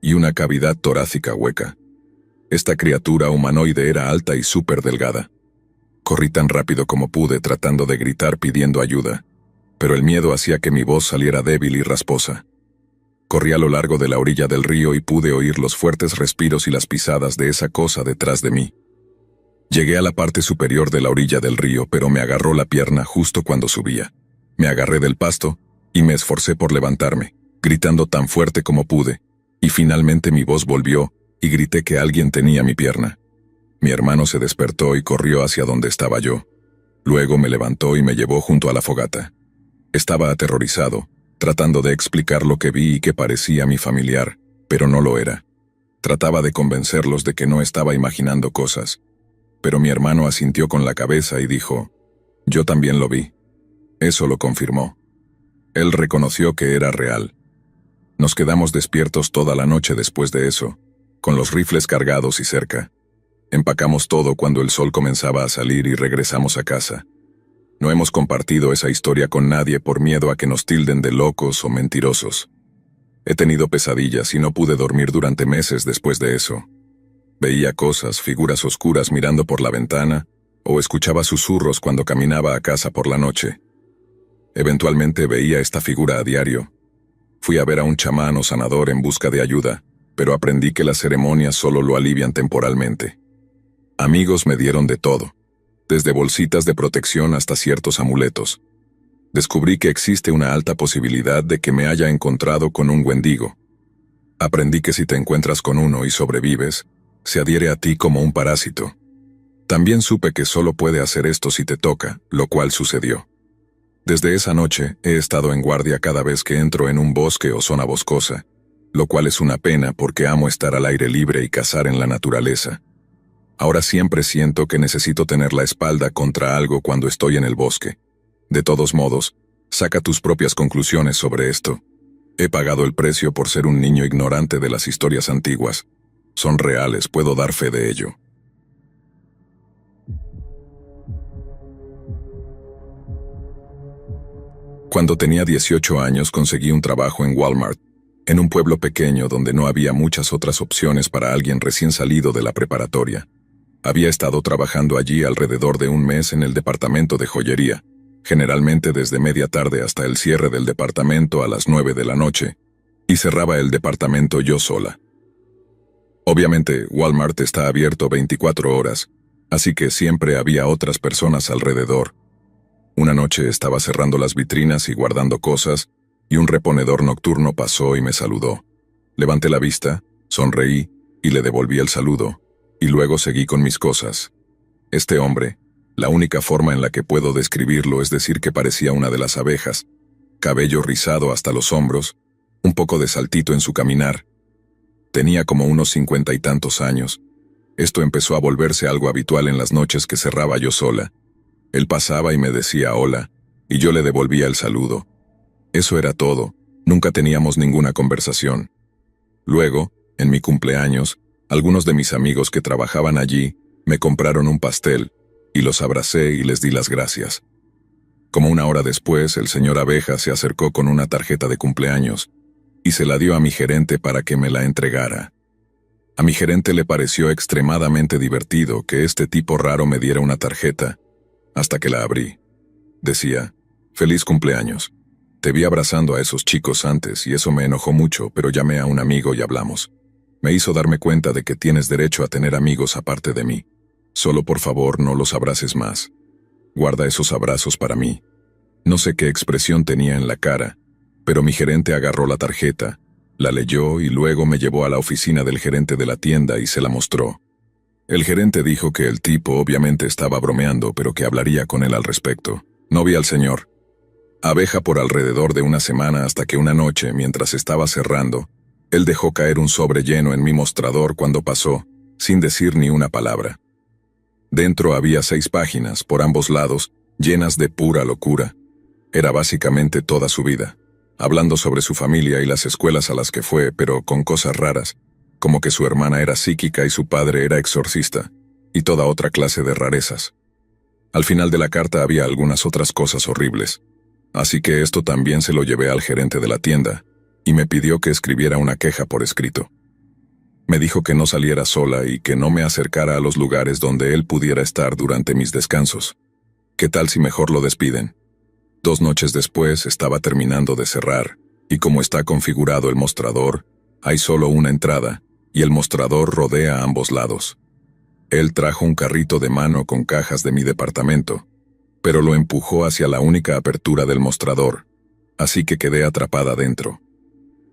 Speaker 1: y una cavidad torácica hueca. Esta criatura humanoide era alta y súper delgada. Corrí tan rápido como pude tratando de gritar pidiendo ayuda, pero el miedo hacía que mi voz saliera débil y rasposa. Corrí a lo largo de la orilla del río y pude oír los fuertes respiros y las pisadas de esa cosa detrás de mí. Llegué a la parte superior de la orilla del río, pero me agarró la pierna justo cuando subía. Me agarré del pasto y me esforcé por levantarme, gritando tan fuerte como pude, y finalmente mi voz volvió y grité que alguien tenía mi pierna. Mi hermano se despertó y corrió hacia donde estaba yo. Luego me levantó y me llevó junto a la fogata. Estaba aterrorizado, tratando de explicar lo que vi y que parecía mi familiar, pero no lo era. Trataba de convencerlos de que no estaba imaginando cosas. Pero mi hermano asintió con la cabeza y dijo, «Yo también lo vi». Eso lo confirmó. Él reconoció que era real. Nos quedamos despiertos toda la noche después de eso, con los rifles cargados y cerca. Empacamos todo cuando el sol comenzaba a salir y regresamos a casa. No hemos compartido esa historia con nadie por miedo a que nos tilden de locos o mentirosos. He tenido pesadillas y no pude dormir durante meses después de eso. Veía cosas, figuras oscuras mirando por la ventana, o escuchaba susurros cuando caminaba a casa por la noche. Eventualmente veía esta figura a diario. Fui a ver a un chamán o sanador en busca de ayuda, pero aprendí que las ceremonias solo lo alivian temporalmente. Amigos me dieron de todo, desde bolsitas de protección hasta ciertos amuletos. Descubrí que existe una alta posibilidad de que me haya encontrado con un wendigo. Aprendí que si te encuentras con uno y sobrevives, Se adhiere a ti como un parásito. También supe que solo puede hacer esto si te toca, lo cual sucedió. Desde esa noche he estado en guardia cada vez que entro en un bosque o zona boscosa, lo cual es una pena porque amo estar al aire libre y cazar en la naturaleza. Ahora siempre siento que necesito tener la espalda contra algo cuando estoy en el bosque. De todos modos, saca tus propias conclusiones sobre esto. He pagado el precio por ser un niño ignorante de las historias antiguas. Son reales, puedo dar fe de ello. Cuando tenía 18 años conseguí un trabajo en Walmart, en un pueblo pequeño donde no había muchas otras opciones para alguien recién salido de la preparatoria. Había estado trabajando allí alrededor de un mes en el departamento de joyería, generalmente desde media tarde hasta el cierre del departamento a las 9 de la noche, y cerraba el departamento yo sola. Obviamente, Walmart está abierto 24 horas, así que siempre había otras personas alrededor. Una noche estaba cerrando las vitrinas y guardando cosas, y un reponedor nocturno pasó y me saludó. Levanté la vista, sonreí, y le devolví el saludo, y luego seguí con mis cosas. Este hombre, la única forma en la que puedo describirlo es decir que parecía una de las abejas, cabello rizado hasta los hombros, un poco de saltito en su caminar. Tenía como unos 50 y tantos años. Esto empezó a volverse algo habitual en las noches que cerraba yo sola. Él pasaba y me decía hola, y yo le devolvía el saludo. Eso era todo, nunca teníamos ninguna conversación. Luego, en mi cumpleaños, algunos de mis amigos que trabajaban allí me compraron un pastel, y los abracé y les di las gracias. Como una hora después, el señor Abeja se acercó con una tarjeta de cumpleaños, y se la dio a mi gerente para que me la entregara. A mi gerente le pareció extremadamente divertido que este tipo raro me diera una tarjeta, hasta que la abrí. Decía, «Feliz cumpleaños. Te vi abrazando a esos chicos antes y eso me enojó mucho, pero llamé a un amigo y hablamos. Me hizo darme cuenta de que tienes derecho a tener amigos aparte de mí. Solo por favor no los abraces más. Guarda esos abrazos para mí». No sé qué expresión tenía en la cara, pero mi gerente agarró la tarjeta, la leyó y luego me llevó a la oficina del gerente de la tienda y se la mostró. El gerente dijo que el tipo obviamente estaba bromeando, pero que hablaría con él al respecto. No vi al señor Abeja por alrededor de una semana hasta que una noche, mientras estaba cerrando, él dejó caer un sobre lleno en mi mostrador cuando pasó, sin decir ni una palabra. Dentro había 6 páginas, por ambos lados, llenas de pura locura. Era básicamente toda su vida, hablando sobre su familia y las escuelas a las que fue, pero con cosas raras, como que su hermana era psíquica y su padre era exorcista, y toda otra clase de rarezas. Al final de la carta había algunas otras cosas horribles, así que esto también se lo llevé al gerente de la tienda, y me pidió que escribiera una queja por escrito. Me dijo que no saliera sola y que no me acercara a los lugares donde él pudiera estar durante mis descansos. ¿Qué tal si mejor lo despiden? 2 noches después estaba terminando de cerrar, y como está configurado el mostrador, hay solo una entrada, y el mostrador rodea a ambos lados. Él trajo un carrito de mano con cajas de mi departamento, pero lo empujó hacia la única apertura del mostrador, así que quedé atrapada dentro.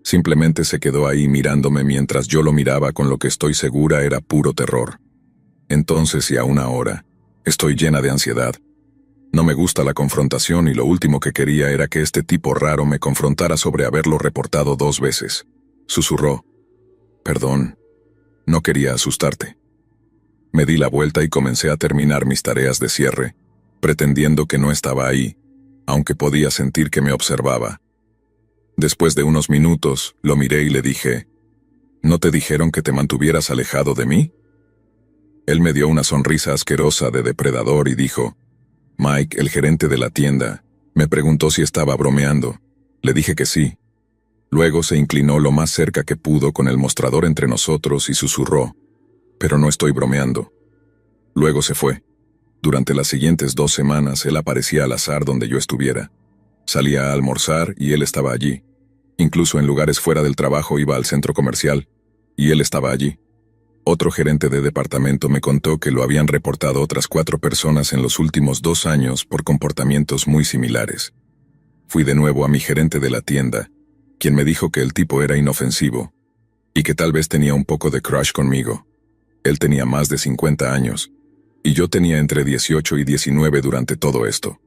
Speaker 1: Simplemente se quedó ahí mirándome mientras yo lo miraba con lo que estoy segura era puro terror. Entonces y aún ahora, estoy llena de ansiedad. No me gusta la confrontación y lo último que quería era que este tipo raro me confrontara sobre haberlo reportado 2 veces. Susurró, «Perdón, no quería asustarte». Me di la vuelta y comencé a terminar mis tareas de cierre, pretendiendo que no estaba ahí, aunque podía sentir que me observaba. Después de unos minutos, lo miré y le dije, «¿No te dijeron que te mantuvieras alejado de mí?». Él me dio una sonrisa asquerosa de depredador y dijo, «Mike, el gerente de la tienda, me preguntó si estaba bromeando. Le dije que sí». Luego se inclinó lo más cerca que pudo con el mostrador entre nosotros y susurró, «Pero no estoy bromeando». Luego se fue. Durante las siguientes 2 semanas él aparecía al azar donde yo estuviera. Salía a almorzar y él estaba allí. Incluso en lugares fuera del trabajo iba al centro comercial, y él estaba allí. Otro gerente de departamento me contó que lo habían reportado otras 4 personas en los últimos 2 años por comportamientos muy similares. Fui de nuevo a mi gerente de la tienda, quien me dijo que el tipo era inofensivo, y que tal vez tenía un poco de crush conmigo. Él tenía más de 50 años, y yo tenía entre 18 y 19 durante todo esto.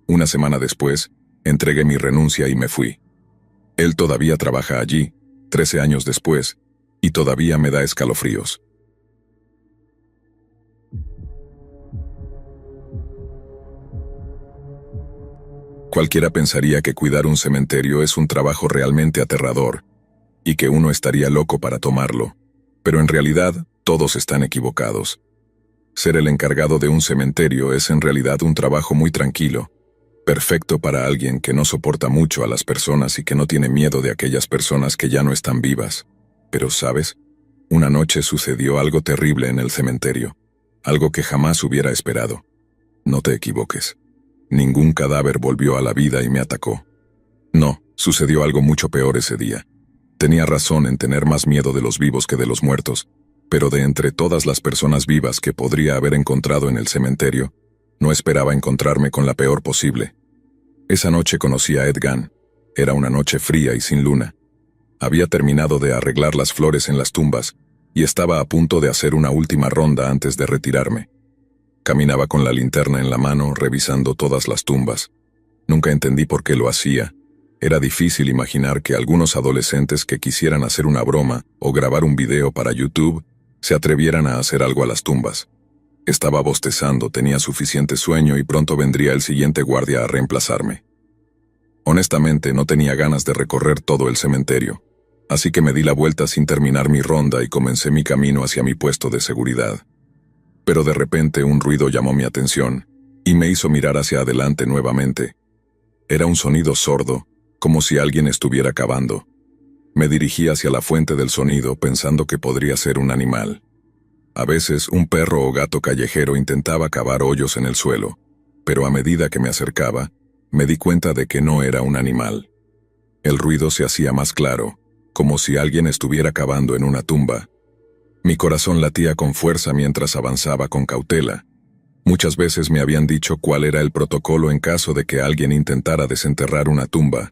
Speaker 1: Una semana después, entregué mi renuncia y me fui. Él todavía trabaja allí, 13 años después, y todavía me da escalofríos. Cualquiera pensaría que cuidar un cementerio es un trabajo realmente aterrador, y que uno estaría loco para tomarlo, pero en realidad todos están equivocados. Ser el encargado de un cementerio es en realidad un trabajo muy tranquilo, perfecto para alguien que no soporta mucho a las personas y que no tiene miedo de aquellas personas que ya no están vivas. Pero, ¿sabes? Una noche sucedió algo terrible en el cementerio, algo que jamás hubiera esperado. No te equivoques. Ningún cadáver volvió a la vida y me atacó. No, sucedió algo mucho peor ese día. Tenía razón en tener más miedo de los vivos que de los muertos, pero de entre todas las personas vivas que podría haber encontrado en el cementerio, no esperaba encontrarme con la peor posible. Esa noche conocí a Ed Gein. Era una noche fría y sin luna. Había terminado de arreglar las flores en las tumbas y estaba a punto de hacer una última ronda antes de retirarme. Caminaba con la linterna en la mano, revisando todas las tumbas. Nunca entendí por qué lo hacía. Era difícil imaginar que algunos adolescentes que quisieran hacer una broma o grabar un video para YouTube se atrevieran a hacer algo a las tumbas. Estaba bostezando, tenía suficiente sueño y pronto vendría el siguiente guardia a reemplazarme. Honestamente, no tenía ganas de recorrer todo el cementerio, así que me di la vuelta sin terminar mi ronda y comencé mi camino hacia mi puesto de seguridad. Pero de repente un ruido llamó mi atención y me hizo mirar hacia adelante nuevamente. Era un sonido sordo, como si alguien estuviera cavando. Me dirigí hacia la fuente del sonido pensando que podría ser un animal. A veces un perro o gato callejero intentaba cavar hoyos en el suelo, pero a medida que me acercaba, me di cuenta de que no era un animal. El ruido se hacía más claro, como si alguien estuviera cavando en una tumba. Mi corazón latía con fuerza mientras avanzaba con cautela. Muchas veces me habían dicho cuál era el protocolo en caso de que alguien intentara desenterrar una tumba,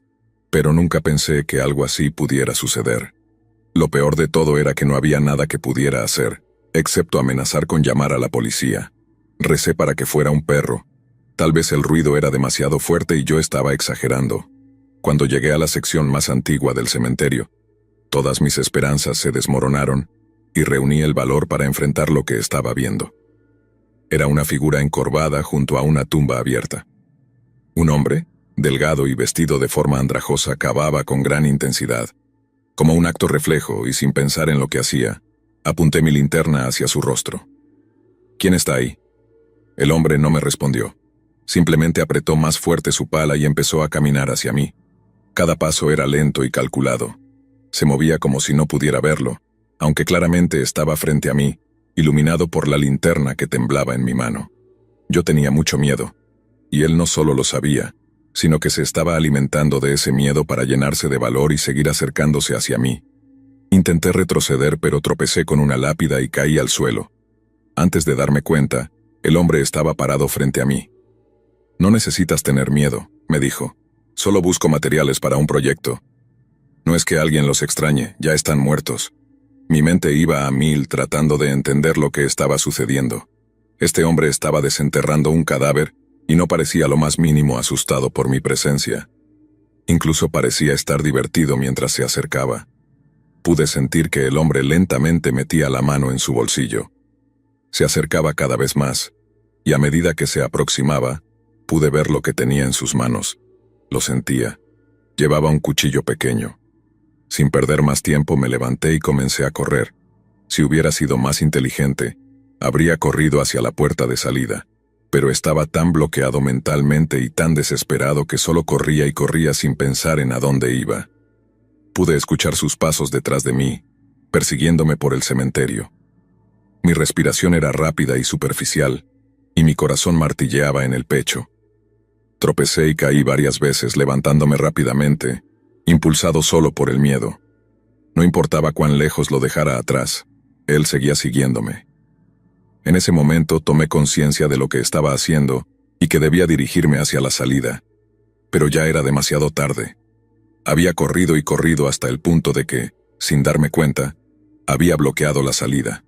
Speaker 1: pero nunca pensé que algo así pudiera suceder. Lo peor de todo era que no había nada que pudiera hacer, excepto amenazar con llamar a la policía. Recé para que fuera un perro. Tal vez el ruido era demasiado fuerte y yo estaba exagerando. Cuando llegué a la sección más antigua del cementerio, todas mis esperanzas se desmoronaron y reuní el valor para enfrentar lo que estaba viendo. Era una figura encorvada junto a una tumba abierta. Un hombre, delgado y vestido de forma andrajosa, cavaba con gran intensidad. Como un acto reflejo y sin pensar en lo que hacía, apunté mi linterna hacia su rostro. ¿Quién está ahí? El hombre no me respondió. Simplemente apretó más fuerte su pala y empezó a caminar hacia mí. Cada paso era lento y calculado. Se movía como si no pudiera verlo, aunque claramente estaba frente a mí, iluminado por la linterna que temblaba en mi mano. Yo tenía mucho miedo, y él no solo lo sabía, sino que se estaba alimentando de ese miedo para llenarse de valor y seguir acercándose hacia mí. Intenté retroceder, pero tropecé con una lápida y caí al suelo. Antes de darme cuenta, el hombre estaba parado frente a mí. «No necesitas tener miedo», me dijo. «Solo busco materiales para un proyecto. No es que alguien los extrañe, ya están muertos». Mi mente iba a mil tratando de entender lo que estaba sucediendo. Este hombre estaba desenterrando un cadáver y no parecía lo más mínimo asustado por mi presencia. Incluso parecía estar divertido mientras se acercaba. Pude sentir que el hombre lentamente metía la mano en su bolsillo. Se acercaba cada vez más, y a medida que se aproximaba, pude ver lo que tenía en sus manos. Lo sentía. Llevaba un cuchillo pequeño. Sin perder más tiempo me levanté y comencé a correr. Si hubiera sido más inteligente, habría corrido hacia la puerta de salida, pero estaba tan bloqueado mentalmente y tan desesperado que solo corría y corría sin pensar en a dónde iba. Pude escuchar sus pasos detrás de mí, persiguiéndome por el cementerio. Mi respiración era rápida y superficial, y mi corazón martilleaba en el pecho. Tropecé y caí varias veces, levantándome rápidamente, impulsado solo por el miedo. No importaba cuán lejos lo dejara atrás, él seguía siguiéndome. En ese momento tomé conciencia de lo que estaba haciendo y que debía dirigirme hacia la salida. Pero ya era demasiado tarde. Había corrido y corrido hasta el punto de que, sin darme cuenta, había bloqueado la salida.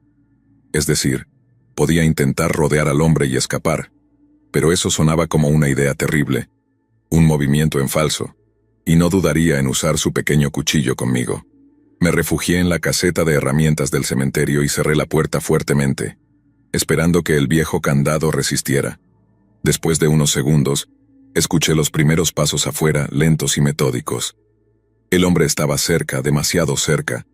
Speaker 1: Es decir, podía intentar rodear al hombre y escapar, pero eso sonaba como una idea terrible, un movimiento en falso, y no dudaría en usar su pequeño cuchillo conmigo. Me refugié en la caseta de herramientas del cementerio y cerré la puerta fuertemente, esperando que el viejo candado resistiera. Después de unos segundos, escuché los primeros pasos afuera, lentos y metódicos. El hombre estaba cerca, demasiado cerca.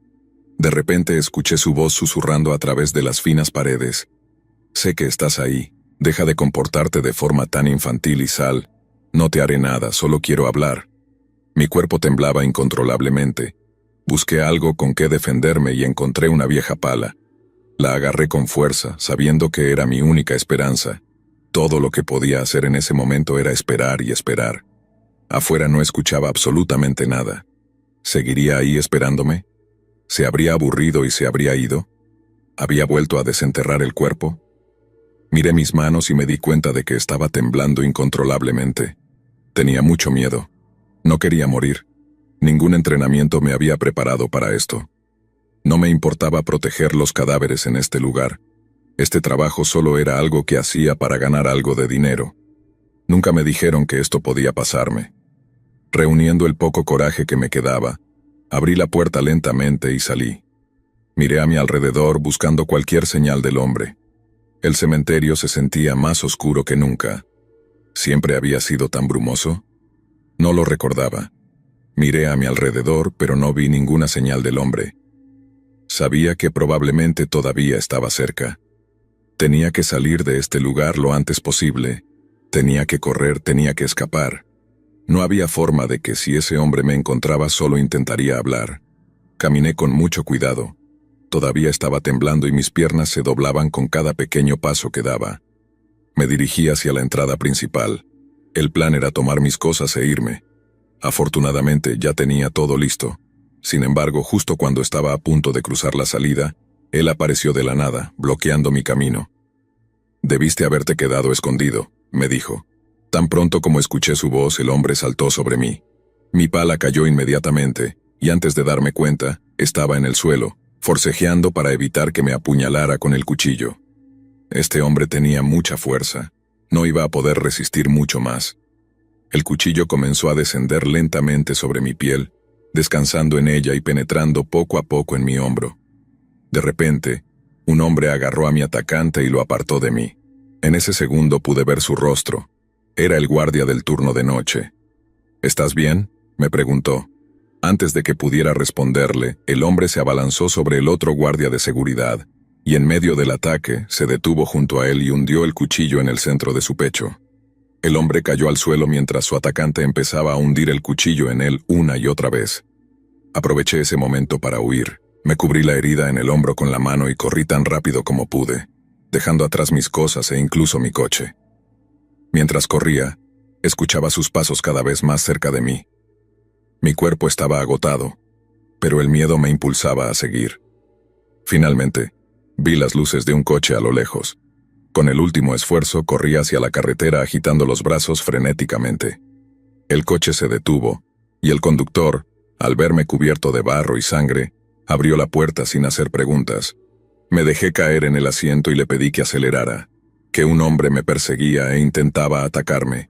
Speaker 1: De repente escuché su voz susurrando a través de las finas paredes. Sé que estás ahí, deja de comportarte de forma tan infantil y sal. No te haré nada, solo quiero hablar. Mi cuerpo temblaba incontrolablemente. Busqué algo con que defenderme y encontré una vieja pala. La agarré con fuerza, sabiendo que era mi única esperanza. Todo lo que podía hacer en ese momento era esperar y esperar. Afuera no escuchaba absolutamente nada. ¿Seguiría ahí esperándome? ¿Se habría aburrido y se habría ido? ¿Había vuelto a desenterrar el cuerpo? Miré mis manos y me di cuenta de que estaba temblando incontrolablemente. Tenía mucho miedo. No quería morir. Ningún entrenamiento me había preparado para esto. No me importaba proteger los cadáveres en este lugar. Este trabajo solo era algo que hacía para ganar algo de dinero. Nunca me dijeron que esto podía pasarme. Reuniendo el poco coraje que me quedaba, abrí la puerta lentamente y salí. Miré a mi alrededor buscando cualquier señal del hombre. El cementerio se sentía más oscuro que nunca. ¿Siempre había sido tan brumoso? No lo recordaba. Miré a mi alrededor, pero no vi ninguna señal del hombre. Sabía que probablemente todavía estaba cerca. Tenía que salir de este lugar lo antes posible. Tenía que correr, tenía que escapar. No había forma de que si ese hombre me encontraba solo intentaría hablar. Caminé con mucho cuidado. Todavía estaba temblando y mis piernas se doblaban con cada pequeño paso que daba. Me dirigí hacia la entrada principal. El plan era tomar mis cosas e irme. Afortunadamente ya tenía todo listo. Sin embargo, justo cuando estaba a punto de cruzar la salida, él apareció de la nada, bloqueando mi camino. «Debiste haberte quedado escondido», me dijo. Tan pronto como escuché su voz, el hombre saltó sobre mí. Mi pala cayó inmediatamente, y antes de darme cuenta, estaba en el suelo, forcejeando para evitar que me apuñalara con el cuchillo. Este hombre tenía mucha fuerza. No iba a poder resistir mucho más. El cuchillo comenzó a descender lentamente sobre mi piel, descansando en ella y penetrando poco a poco en mi hombro. De repente, un hombre agarró a mi atacante y lo apartó de mí. En ese segundo pude ver su rostro. Era el guardia del turno de noche. «¿Estás bien?», me preguntó. Antes de que pudiera responderle, el hombre se abalanzó sobre el otro guardia de seguridad, y en medio del ataque, se detuvo junto a él y hundió el cuchillo en el centro de su pecho. El hombre cayó al suelo mientras su atacante empezaba a hundir el cuchillo en él una y otra vez. Aproveché ese momento para huir. Me cubrí la herida en el hombro con la mano y corrí tan rápido como pude, dejando atrás mis cosas e incluso mi coche. Mientras corría, escuchaba sus pasos cada vez más cerca de mí. Mi cuerpo estaba agotado, pero el miedo me impulsaba a seguir. Finalmente, vi las luces de un coche a lo lejos. Con el último esfuerzo corrí hacia la carretera agitando los brazos frenéticamente. El coche se detuvo, y el conductor, al verme cubierto de barro y sangre, abrió la puerta sin hacer preguntas. Me dejé caer en el asiento y le pedí que acelerara, que un hombre me perseguía e intentaba atacarme.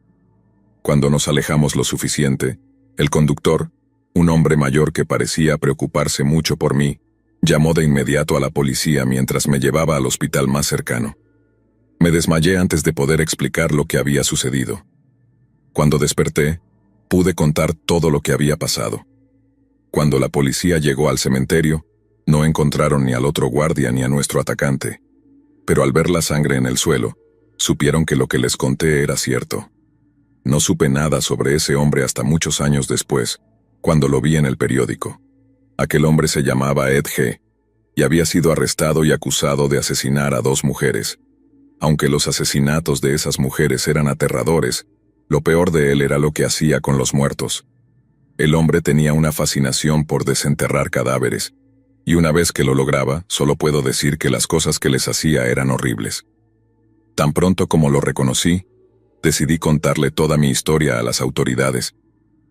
Speaker 1: Cuando nos alejamos lo suficiente, el conductor, un hombre mayor que parecía preocuparse mucho por mí, llamó de inmediato a la policía mientras me llevaba al hospital más cercano. Me desmayé antes de poder explicar lo que había sucedido. Cuando desperté, pude contar todo lo que había pasado. Cuando la policía llegó al cementerio, no encontraron ni al otro guardia ni a nuestro atacante. Pero al ver la sangre en el suelo, supieron que lo que les conté era cierto. No supe nada sobre ese hombre hasta muchos años después, cuando lo vi en el periódico. Aquel hombre se llamaba Ed G. y había sido arrestado y acusado de asesinar a 2 mujeres. Aunque los asesinatos de esas mujeres eran aterradores, lo peor de él era lo que hacía con los muertos. El hombre tenía una fascinación por desenterrar cadáveres, y una vez que lo lograba, solo puedo decir que las cosas que les hacía eran horribles. Tan pronto como lo reconocí, decidí contarle toda mi historia a las autoridades,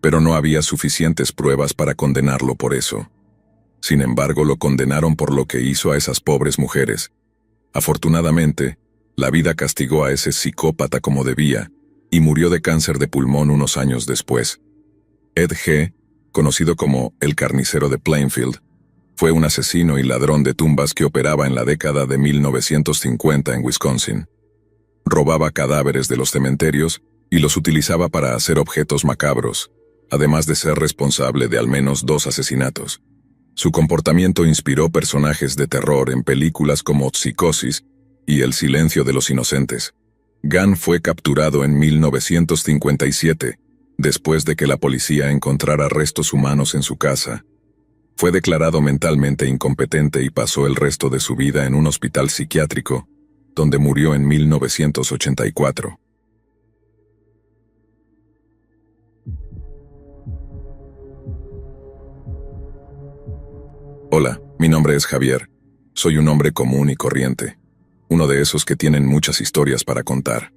Speaker 1: pero no había suficientes pruebas para condenarlo por eso. Sin embargo, lo condenaron por lo que hizo a esas pobres mujeres. Afortunadamente, la vida castigó a ese psicópata como debía, y murió de cáncer de pulmón unos años después. Ed G., conocido como el carnicero de Plainfield, fue un asesino y ladrón de tumbas que operaba en la década de 1950 en Wisconsin. Robaba cadáveres de los cementerios y los utilizaba para hacer objetos macabros, además de ser responsable de al menos 2 asesinatos. Su comportamiento inspiró personajes de terror en películas como Psicosis y El silencio de los inocentes. Gunn fue capturado en 1957, después de que la policía encontrara restos humanos en su casa. Fue declarado mentalmente incompetente y pasó el resto de su vida en un hospital psiquiátrico, donde murió en 1984. Hola, mi nombre es Javier. Soy un hombre común y corriente, uno de esos que tienen muchas historias para contar.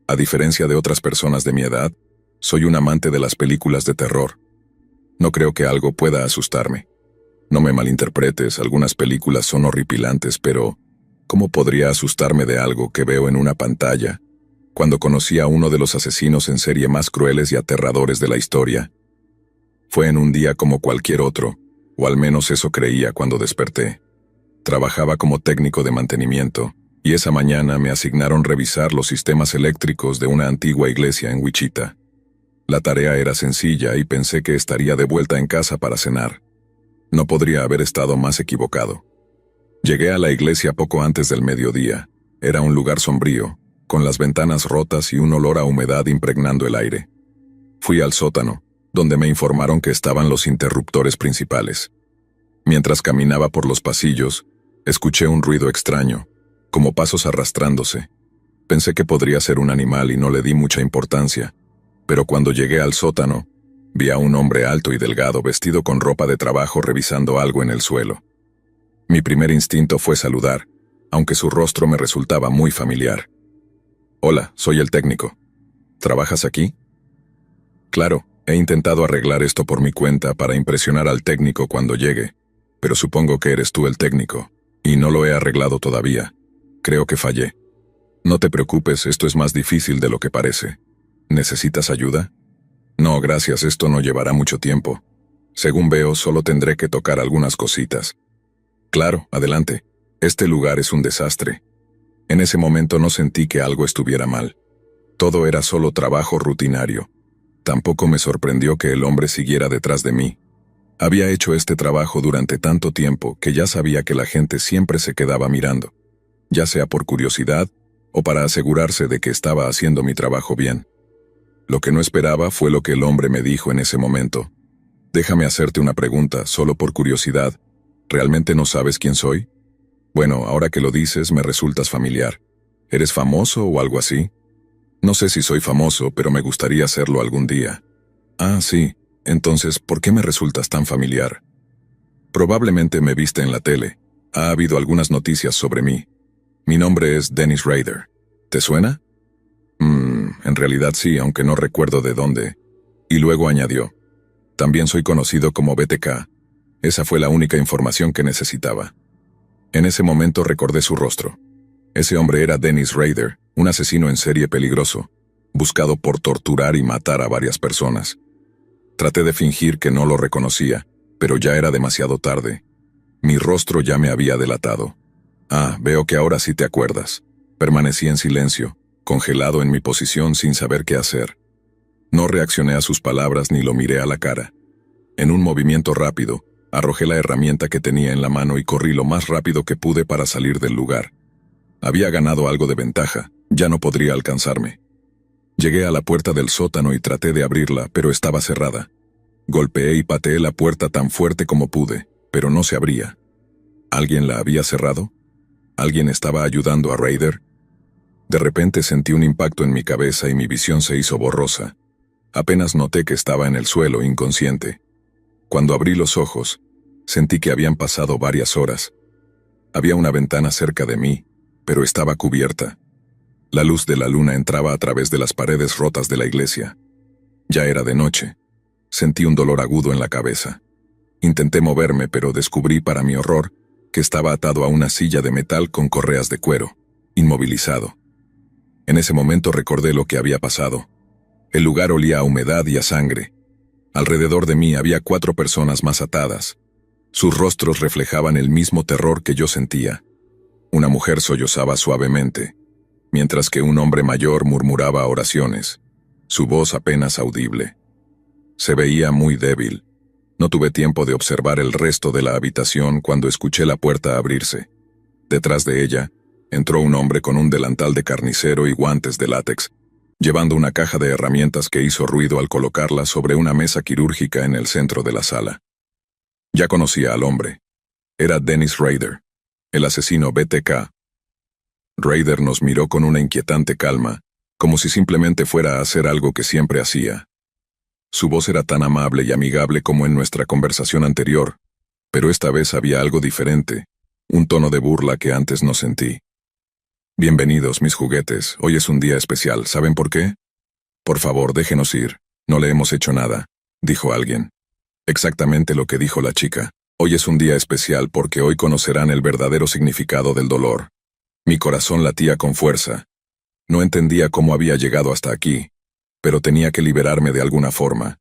Speaker 1: A diferencia de otras personas de mi edad, soy un amante de las películas de terror. No creo que algo pueda asustarme. No me malinterpretes, algunas películas son horripilantes, pero ¿cómo podría asustarme de algo que veo en una pantalla cuando conocí a uno de los asesinos en serie más crueles y aterradores de la historia? Fue en un día como cualquier otro, o al menos eso creía cuando desperté. Trabajaba como técnico de mantenimiento, y esa mañana me asignaron revisar los sistemas eléctricos de una antigua iglesia en Wichita. La tarea era sencilla y pensé que estaría de vuelta en casa para cenar. No podría haber estado más equivocado. Llegué a la iglesia poco antes del mediodía. Era un lugar sombrío, con las ventanas rotas y un olor a humedad impregnando el aire. Fui al sótano, donde me informaron que estaban los interruptores principales. Mientras caminaba por los pasillos, escuché un ruido extraño, como pasos arrastrándose. Pensé que podría ser un animal y no le di mucha importancia, pero cuando llegué al sótano, vi a un hombre alto y delgado vestido con ropa de trabajo revisando algo en el suelo. Mi primer instinto fue saludar, aunque su rostro me resultaba muy familiar. «Hola, soy el técnico. ¿Trabajas aquí?» «Claro, he intentado arreglar esto por mi cuenta para impresionar al técnico cuando llegue, pero supongo que eres tú el técnico, y no lo he arreglado todavía. Creo que fallé. No te preocupes, esto es más difícil de lo que parece. ¿Necesitas ayuda?» «No, gracias, esto no llevará mucho tiempo. Según veo, solo tendré que tocar algunas cositas». «Claro, adelante. Este lugar es un desastre». En ese momento no sentí que algo estuviera mal. Todo era solo trabajo rutinario. Tampoco me sorprendió que el hombre siguiera detrás de mí. Había hecho este trabajo durante tanto tiempo que ya sabía que la gente siempre se quedaba mirando, ya sea por curiosidad o para asegurarse de que estaba haciendo mi trabajo bien. Lo que no esperaba fue lo que el hombre me dijo en ese momento. «Déjame hacerte una pregunta, solo por curiosidad. ¿Realmente no sabes quién soy?» «Bueno, ahora que lo dices, me resultas familiar. ¿Eres famoso o algo así?» «No sé si soy famoso, pero me gustaría serlo algún día». «Ah, sí. Entonces, ¿por qué me resultas tan familiar?» «Probablemente me viste en la tele. Ha habido algunas noticias sobre mí. Mi nombre es Dennis Rader. ¿Te suena?» En realidad sí, aunque no recuerdo de dónde». Y luego añadió: «También soy conocido como BTK». Esa fue la única información que necesitaba. En ese momento recordé su rostro. Ese hombre era Dennis Rader, un asesino en serie peligroso, buscado por torturar y matar a varias personas. Traté de fingir que no lo reconocía, pero ya era demasiado tarde. Mi rostro ya me había delatado. «Ah, veo que ahora sí te acuerdas». Permanecí en silencio, congelado en mi posición sin saber qué hacer. No reaccioné a sus palabras ni lo miré a la cara. En un movimiento rápido, arrojé la herramienta que tenía en la mano y corrí lo más rápido que pude para salir del lugar. Había ganado algo de ventaja, ya no podría alcanzarme. Llegué a la puerta del sótano y traté de abrirla, pero estaba cerrada. Golpeé y pateé la puerta tan fuerte como pude, pero no se abría. ¿Alguien la había cerrado? ¿Alguien estaba ayudando a Rader? De repente sentí un impacto en mi cabeza y mi visión se hizo borrosa. Apenas noté que estaba en el suelo, inconsciente. Cuando abrí los ojos, sentí que habían pasado varias horas. Había una ventana cerca de mí, pero estaba cubierta. La luz de la luna entraba a través de las paredes rotas de la iglesia. Ya era de noche. Sentí un dolor agudo en la cabeza. Intenté moverme, pero descubrí, para mi horror, que estaba atado a una silla de metal con correas de cuero, inmovilizado. En ese momento recordé lo que había pasado. El lugar olía a humedad y a sangre. Alrededor de mí había 4 personas más atadas. Sus rostros reflejaban el mismo terror que yo sentía. Una mujer sollozaba suavemente, mientras que un hombre mayor murmuraba oraciones, su voz apenas audible. Se veía muy débil. No tuve tiempo de observar el resto de la habitación cuando escuché la puerta abrirse. Detrás de ella, entró un hombre con un delantal de carnicero y guantes de látex, llevando una caja de herramientas que hizo ruido al colocarla sobre una mesa quirúrgica en el centro de la sala. Ya conocía al hombre. Era Dennis Rader, el asesino BTK. Rader nos miró con una inquietante calma, como si simplemente fuera a hacer algo que siempre hacía. Su voz era tan amable y amigable como en nuestra conversación anterior, pero esta vez había algo diferente, un tono de burla que antes no sentí. Bienvenidos, mis juguetes, hoy es un día especial, ¿saben por qué? Por favor, déjenos ir, no le hemos hecho nada, dijo alguien. Exactamente lo que dijo la chica. Hoy es un día especial porque hoy conocerán el verdadero significado del dolor. Mi corazón latía con fuerza. No entendía cómo había llegado hasta aquí, pero tenía que liberarme de alguna forma.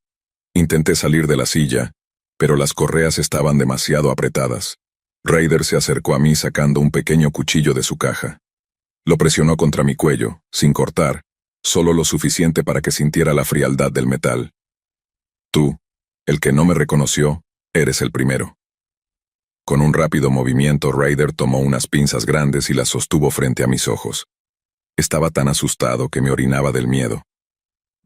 Speaker 1: Intenté salir de la silla, pero las correas estaban demasiado apretadas. Rader se acercó a mí sacando un pequeño cuchillo de su caja. Lo presionó contra mi cuello, sin cortar, solo lo suficiente para que sintiera la frialdad del metal. Tú, el que no me reconoció, eres el primero. Con un rápido movimiento, Rader tomó unas pinzas grandes y las sostuvo frente a mis ojos. Estaba tan asustado que me orinaba del miedo.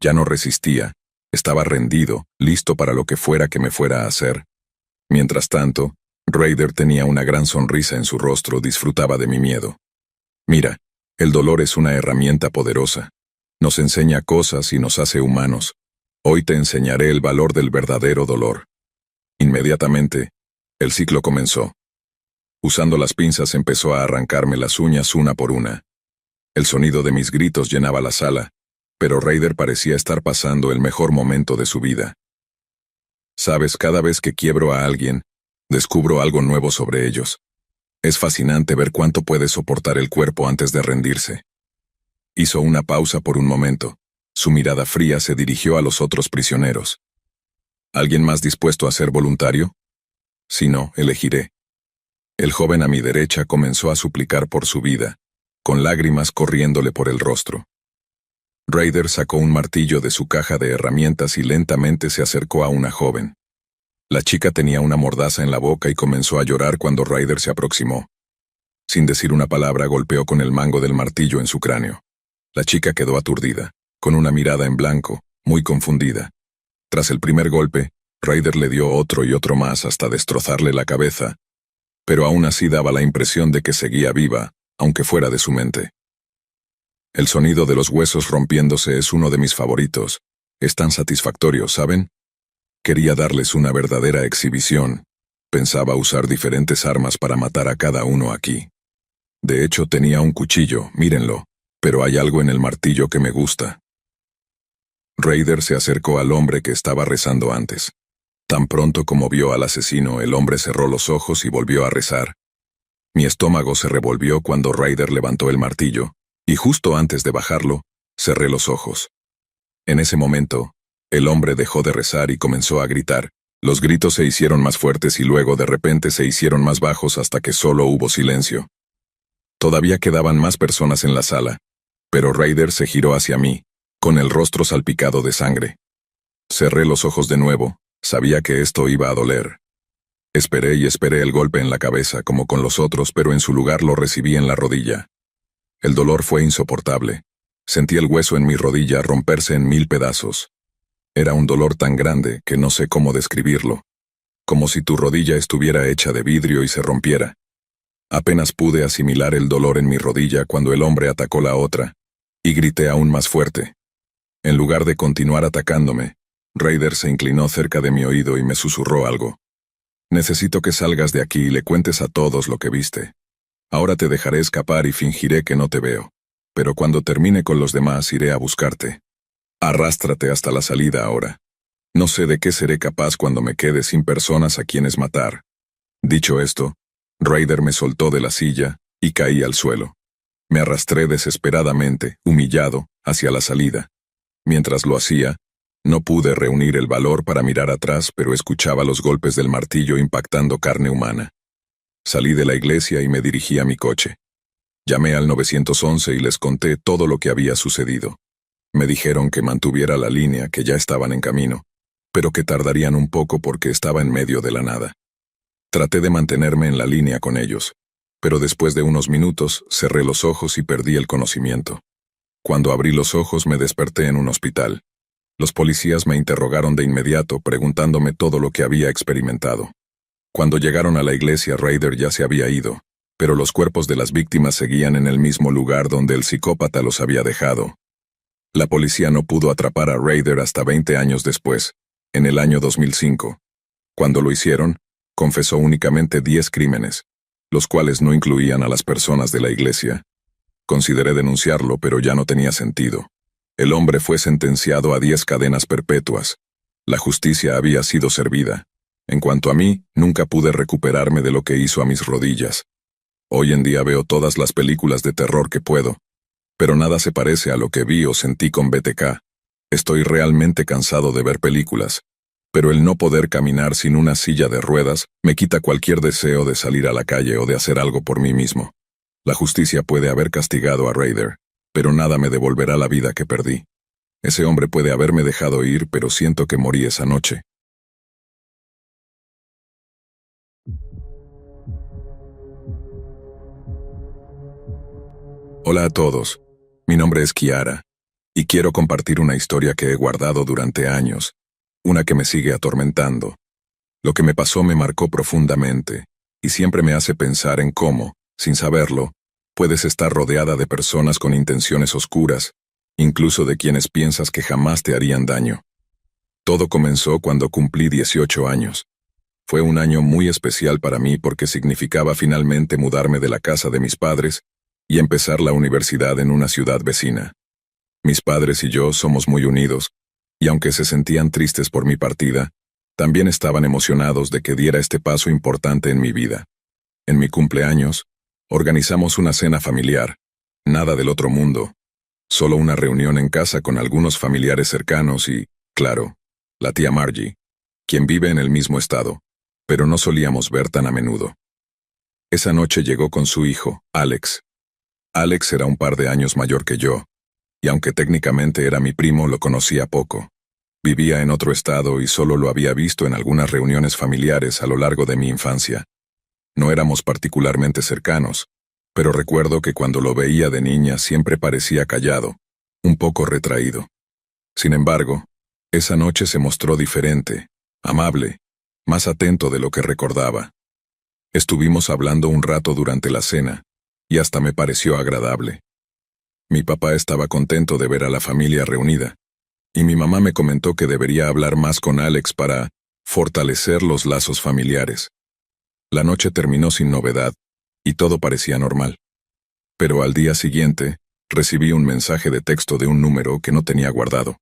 Speaker 1: Ya no resistía, estaba rendido, listo para lo que fuera que me fuera a hacer. Mientras tanto, Rader tenía una gran sonrisa en su rostro, disfrutaba de mi miedo. Mira, el dolor es una herramienta poderosa. Nos enseña cosas y nos hace humanos. Hoy te enseñaré el valor del verdadero dolor. Inmediatamente, el ciclo comenzó. Usando las pinzas empezó a arrancarme las uñas una por una. El sonido de mis gritos llenaba la sala, pero Rader parecía estar pasando el mejor momento de su vida. Sabes, cada vez que quiebro a alguien, descubro algo nuevo sobre ellos. Es fascinante ver cuánto puede soportar el cuerpo antes de rendirse. Hizo una pausa por un momento. Su mirada fría se dirigió a los otros prisioneros. ¿Alguien más dispuesto a ser voluntario? Si no, elegiré. El joven a mi derecha comenzó a suplicar por su vida, con lágrimas corriéndole por el rostro. Rader sacó un martillo de su caja de herramientas y lentamente se acercó a una joven. La chica tenía una mordaza en la boca y comenzó a llorar cuando Rader se aproximó. Sin decir una palabra, golpeó con el mango del martillo en su cráneo. La chica quedó aturdida, con una mirada en blanco, muy confundida. Tras el primer golpe, Rader le dio otro y otro más hasta destrozarle la cabeza, pero aún así daba la impresión de que seguía viva, aunque fuera de su mente. El sonido de los huesos rompiéndose es uno de mis favoritos. Es tan satisfactorio, ¿saben? Quería darles una verdadera exhibición. Pensaba usar diferentes armas para matar a cada uno aquí. De hecho, tenía un cuchillo, mírenlo, pero hay algo en el martillo que me gusta. Rader se acercó al hombre que estaba rezando antes. Tan pronto como vio al asesino, el hombre cerró los ojos y volvió a rezar. Mi estómago se revolvió cuando Rader levantó el martillo, y justo antes de bajarlo, cerré los ojos. En ese momento, el hombre dejó de rezar y comenzó a gritar. Los gritos se hicieron más fuertes y luego de repente se hicieron más bajos hasta que solo hubo silencio. Todavía quedaban más personas en la sala, pero Rader se giró hacia mí, con el rostro salpicado de sangre. Cerré los ojos de nuevo, sabía que esto iba a doler. Esperé y esperé el golpe en la cabeza como con los otros, pero en su lugar lo recibí en la rodilla. El dolor fue insoportable. Sentí el hueso en mi rodilla romperse en 1000 pedazos. Era un dolor tan grande que no sé cómo describirlo. Como si tu rodilla estuviera hecha de vidrio y se rompiera. Apenas pude asimilar el dolor en mi rodilla cuando el hombre atacó la otra, y grité aún más fuerte. En lugar de continuar atacándome, Rader se inclinó cerca de mi oído y me susurró algo. Necesito que salgas de aquí y le cuentes a todos lo que viste. Ahora te dejaré escapar y fingiré que no te veo. Pero cuando termine con los demás iré a buscarte. Arrástrate hasta la salida ahora. No sé de qué seré capaz cuando me quede sin personas a quienes matar. Dicho esto, Ryder me soltó de la silla y caí al suelo. Me arrastré desesperadamente, humillado, hacia la salida. Mientras lo hacía, no pude reunir el valor para mirar atrás, pero escuchaba los golpes del martillo impactando carne humana. Salí de la iglesia y me dirigí a mi coche. Llamé al 911 y les conté todo lo que había sucedido. Me dijeron que mantuviera la línea, que ya estaban en camino, pero que tardarían un poco porque estaba en medio de la nada. Traté de mantenerme en la línea con ellos, pero después de unos minutos cerré los ojos y perdí el conocimiento. Cuando abrí los ojos me desperté en un hospital. Los policías me interrogaron de inmediato, preguntándome todo lo que había experimentado. Cuando llegaron a la iglesia, Ryder ya se había ido, pero los cuerpos de las víctimas seguían en el mismo lugar donde el psicópata los había dejado. La policía no pudo atrapar a Ryder hasta 20 años después, en el año 2005. Cuando lo hicieron, confesó únicamente 10 crímenes, los cuales no incluían a las personas de la iglesia. Consideré denunciarlo, pero ya no tenía sentido. El hombre fue sentenciado a 10 cadenas perpetuas. La justicia había sido servida. En cuanto a mí, nunca pude recuperarme de lo que hizo a mis rodillas. Hoy en día veo todas las películas de terror que puedo, pero nada se parece a lo que vi o sentí con BTK. Estoy realmente cansado de ver películas, pero el no poder caminar sin una silla de ruedas me quita cualquier deseo de salir a la calle o de hacer algo por mí mismo. La justicia puede haber castigado a Ryder, pero nada me devolverá la vida que perdí. Ese hombre puede haberme dejado ir, pero siento que morí esa noche. Hola a todos, mi nombre es Kiara, y quiero compartir una historia que he guardado durante años, una que me sigue atormentando. Lo que me pasó me marcó profundamente, y siempre me hace pensar en cómo, sin saberlo, puedes estar rodeada de personas con intenciones oscuras, incluso de quienes piensas que jamás te harían daño. Todo comenzó cuando cumplí 18 años. Fue un año muy especial para mí porque significaba finalmente mudarme de la casa de mis padres y empezar la universidad en una ciudad vecina. Mis padres y yo somos muy unidos, y aunque se sentían tristes por mi partida, también estaban emocionados de que diera este paso importante en mi vida. En mi cumpleaños, organizamos una cena familiar, nada del otro mundo, solo una reunión en casa con algunos familiares cercanos y, claro, la tía Margie, quien vive en el mismo estado, pero no solíamos ver tan a menudo. Esa noche llegó con su hijo, Alex. Alex era un par de años mayor que yo, y aunque técnicamente era mi primo, lo conocía poco. Vivía en otro estado y solo lo había visto en algunas reuniones familiares a lo largo de mi infancia. No éramos particularmente cercanos, pero recuerdo que cuando lo veía de niña siempre parecía callado, un poco retraído. Sin embargo, esa noche se mostró diferente, amable, más atento de lo que recordaba. Estuvimos hablando un rato durante la cena, y hasta me pareció agradable. Mi papá estaba contento de ver a la familia reunida, y mi mamá me comentó que debería hablar más con Alex para fortalecer los lazos familiares. La noche terminó sin novedad, y todo parecía normal. Pero al día siguiente, recibí un mensaje de texto de un número que no tenía guardado.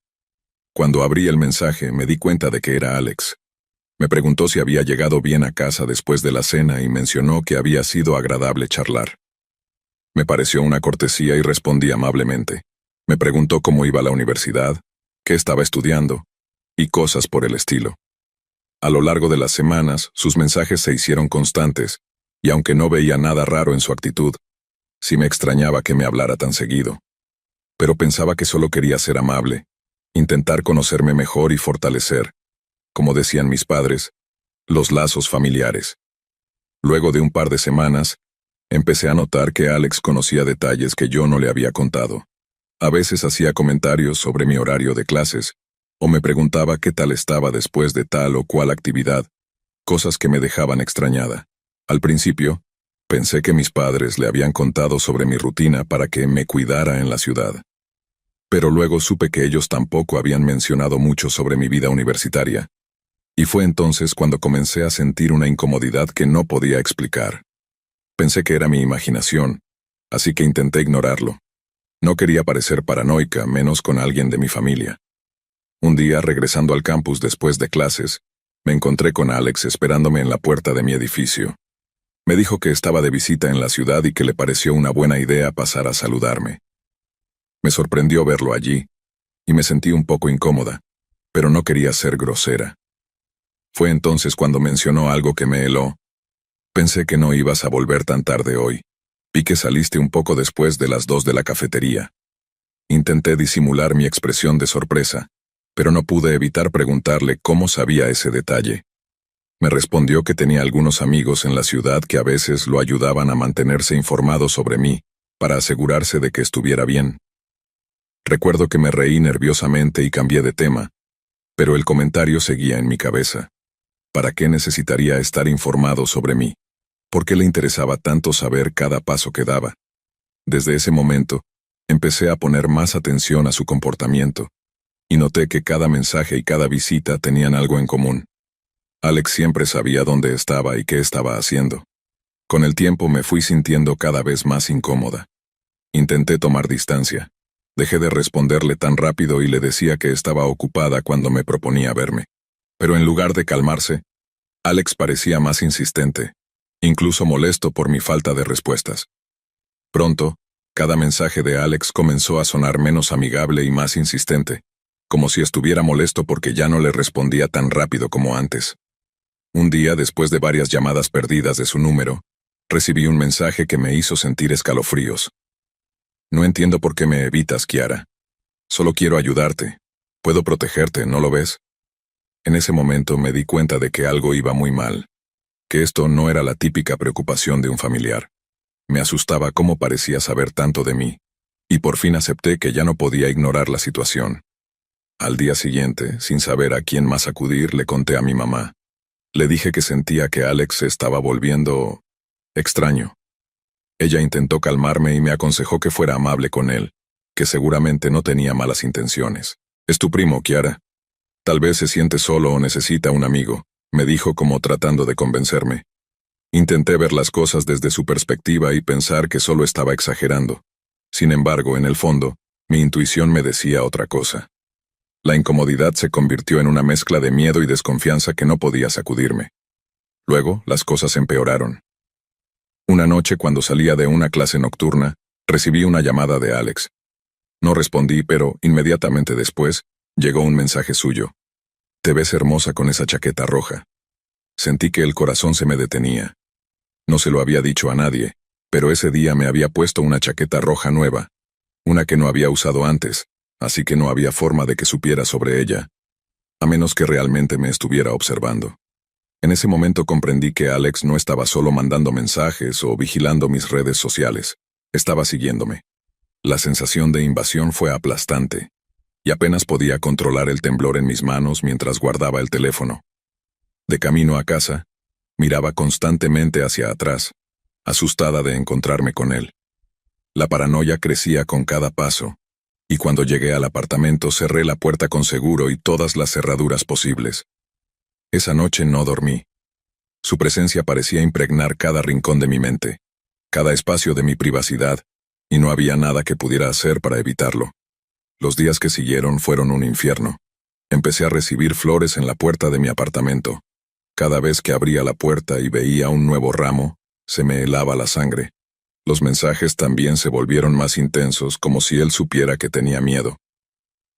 Speaker 1: Cuando abrí el mensaje, me di cuenta de que era Alex. Me preguntó si había llegado bien a casa después de la cena y mencionó que había sido agradable charlar. Me pareció una cortesía y respondí amablemente. Me preguntó cómo iba a la universidad, qué estaba estudiando, y cosas por el estilo. A lo largo de las semanas, sus mensajes se hicieron constantes, y aunque no veía nada raro en su actitud, sí me extrañaba que me hablara tan seguido. Pero pensaba que solo quería ser amable, intentar conocerme mejor y fortalecer, como decían mis padres, los lazos familiares. Luego de un par de semanas, empecé a notar que Alex conocía detalles que yo no le había contado. A veces hacía comentarios sobre mi horario de clases, o me preguntaba qué tal estaba después de tal o cual actividad, cosas que me dejaban extrañada. Al principio, pensé que mis padres le habían contado sobre mi rutina para que me cuidara en la ciudad. Pero luego supe que ellos tampoco habían mencionado mucho sobre mi vida universitaria, y fue entonces cuando comencé a sentir una incomodidad que no podía explicar. Pensé que era mi imaginación, así que intenté ignorarlo. No quería parecer paranoica, menos con alguien de mi familia. Un día, regresando al campus después de clases, me encontré con Alex esperándome en la puerta de mi edificio. Me dijo que estaba de visita en la ciudad y que le pareció una buena idea pasar a saludarme. Me sorprendió verlo allí, y me sentí un poco incómoda, pero no quería ser grosera. Fue entonces cuando mencionó algo que me heló. Pensé que no ibas a volver tan tarde hoy. Vi que saliste un poco después de las 2 de la cafetería. Intenté disimular mi expresión de sorpresa, pero no pude evitar preguntarle cómo sabía ese detalle. Me respondió que tenía algunos amigos en la ciudad que a veces lo ayudaban a mantenerse informado sobre mí, para asegurarse de que estuviera bien. Recuerdo que me reí nerviosamente y cambié de tema, pero el comentario seguía en mi cabeza. ¿Para qué necesitaría estar informado sobre mí? ¿Por qué le interesaba tanto saber cada paso que daba? Desde ese momento, empecé a poner más atención a su comportamiento, y noté que cada mensaje y cada visita tenían algo en común. Alex siempre sabía dónde estaba y qué estaba haciendo. Con el tiempo me fui sintiendo cada vez más incómoda. Intenté tomar distancia. Dejé de responderle tan rápido y le decía que estaba ocupada cuando me proponía verme. Pero en lugar de calmarse, Alex parecía más insistente, incluso molesto por mi falta de respuestas. Pronto, cada mensaje de Alex comenzó a sonar menos amigable y más insistente, como si estuviera molesto porque ya no le respondía tan rápido como antes. Un día, después de varias llamadas perdidas de su número, recibí un mensaje que me hizo sentir escalofríos. No entiendo por qué me evitas, Kiara. Solo quiero ayudarte. Puedo protegerte, ¿no lo ves? En ese momento me di cuenta de que algo iba muy mal, que esto no era la típica preocupación de un familiar. Me asustaba cómo parecía saber tanto de mí, y por fin acepté que ya no podía ignorar la situación. Al día siguiente, sin saber a quién más acudir, le conté a mi mamá. Le dije que sentía que Alex se estaba volviendo extraño. Ella intentó calmarme y me aconsejó que fuera amable con él, que seguramente no tenía malas intenciones. Es tu primo, Kiara. Tal vez se siente solo o necesita un amigo, me dijo como tratando de convencerme. Intenté ver las cosas desde su perspectiva y pensar que solo estaba exagerando. Sin embargo, en el fondo, mi intuición me decía otra cosa. La incomodidad se convirtió en una mezcla de miedo y desconfianza que no podía sacudirme. Luego, las cosas empeoraron. Una noche, cuando salía de una clase nocturna, recibí una llamada de Alex. No respondí, pero, inmediatamente después, llegó un mensaje suyo. Te ves hermosa con esa chaqueta roja. Sentí que el corazón se me detenía. No se lo había dicho a nadie, pero ese día me había puesto una chaqueta roja nueva, una que no había usado antes, así que no había forma de que supiera sobre ella, a menos que realmente me estuviera observando. En ese momento comprendí que Alex no estaba solo mandando mensajes o vigilando mis redes sociales, estaba siguiéndome. La sensación de invasión fue aplastante, y apenas podía controlar el temblor en mis manos mientras guardaba el teléfono. De camino a casa, miraba constantemente hacia atrás, asustada de encontrarme con él. La paranoia crecía con cada paso, y cuando llegué al apartamento cerré la puerta con seguro y todas las cerraduras posibles. Esa noche no dormí. Su presencia parecía impregnar cada rincón de mi mente, cada espacio de mi privacidad, y no había nada que pudiera hacer para evitarlo. Los días que siguieron fueron un infierno. Empecé a recibir flores en la puerta de mi apartamento. Cada vez que abría la puerta y veía un nuevo ramo, se me helaba la sangre. Los mensajes también se volvieron más intensos, como si él supiera que tenía miedo.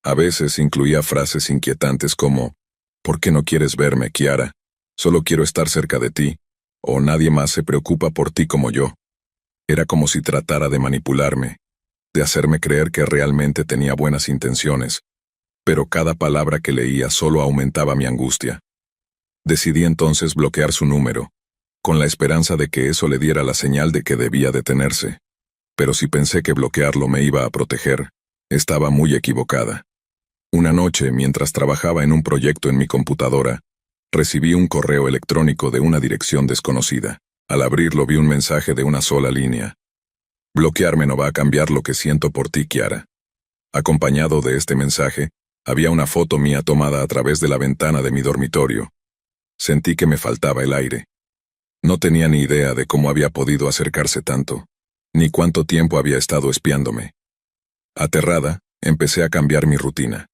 Speaker 1: A veces incluía frases inquietantes como, ¿por qué no quieres verme, Kiara? Solo quiero estar cerca de ti, o nadie más se preocupa por ti como yo. Era como si tratara de manipularme, de hacerme creer que realmente tenía buenas intenciones, pero cada palabra que leía solo aumentaba mi angustia. Decidí entonces bloquear su número, con la esperanza de que eso le diera la señal de que debía detenerse. Pero si pensé que bloquearlo me iba a proteger, estaba muy equivocada. Una noche, mientras trabajaba en un proyecto en mi computadora, recibí un correo electrónico de una dirección desconocida. Al abrirlo vi un mensaje de una sola línea. Bloquearme no va a cambiar lo que siento por ti, Kiara. Acompañado de este mensaje, había una foto mía tomada a través de la ventana de mi dormitorio. Sentí que me faltaba el aire. No tenía ni idea de cómo había podido acercarse tanto, ni cuánto tiempo había estado espiándome. Aterrada, empecé a cambiar mi rutina.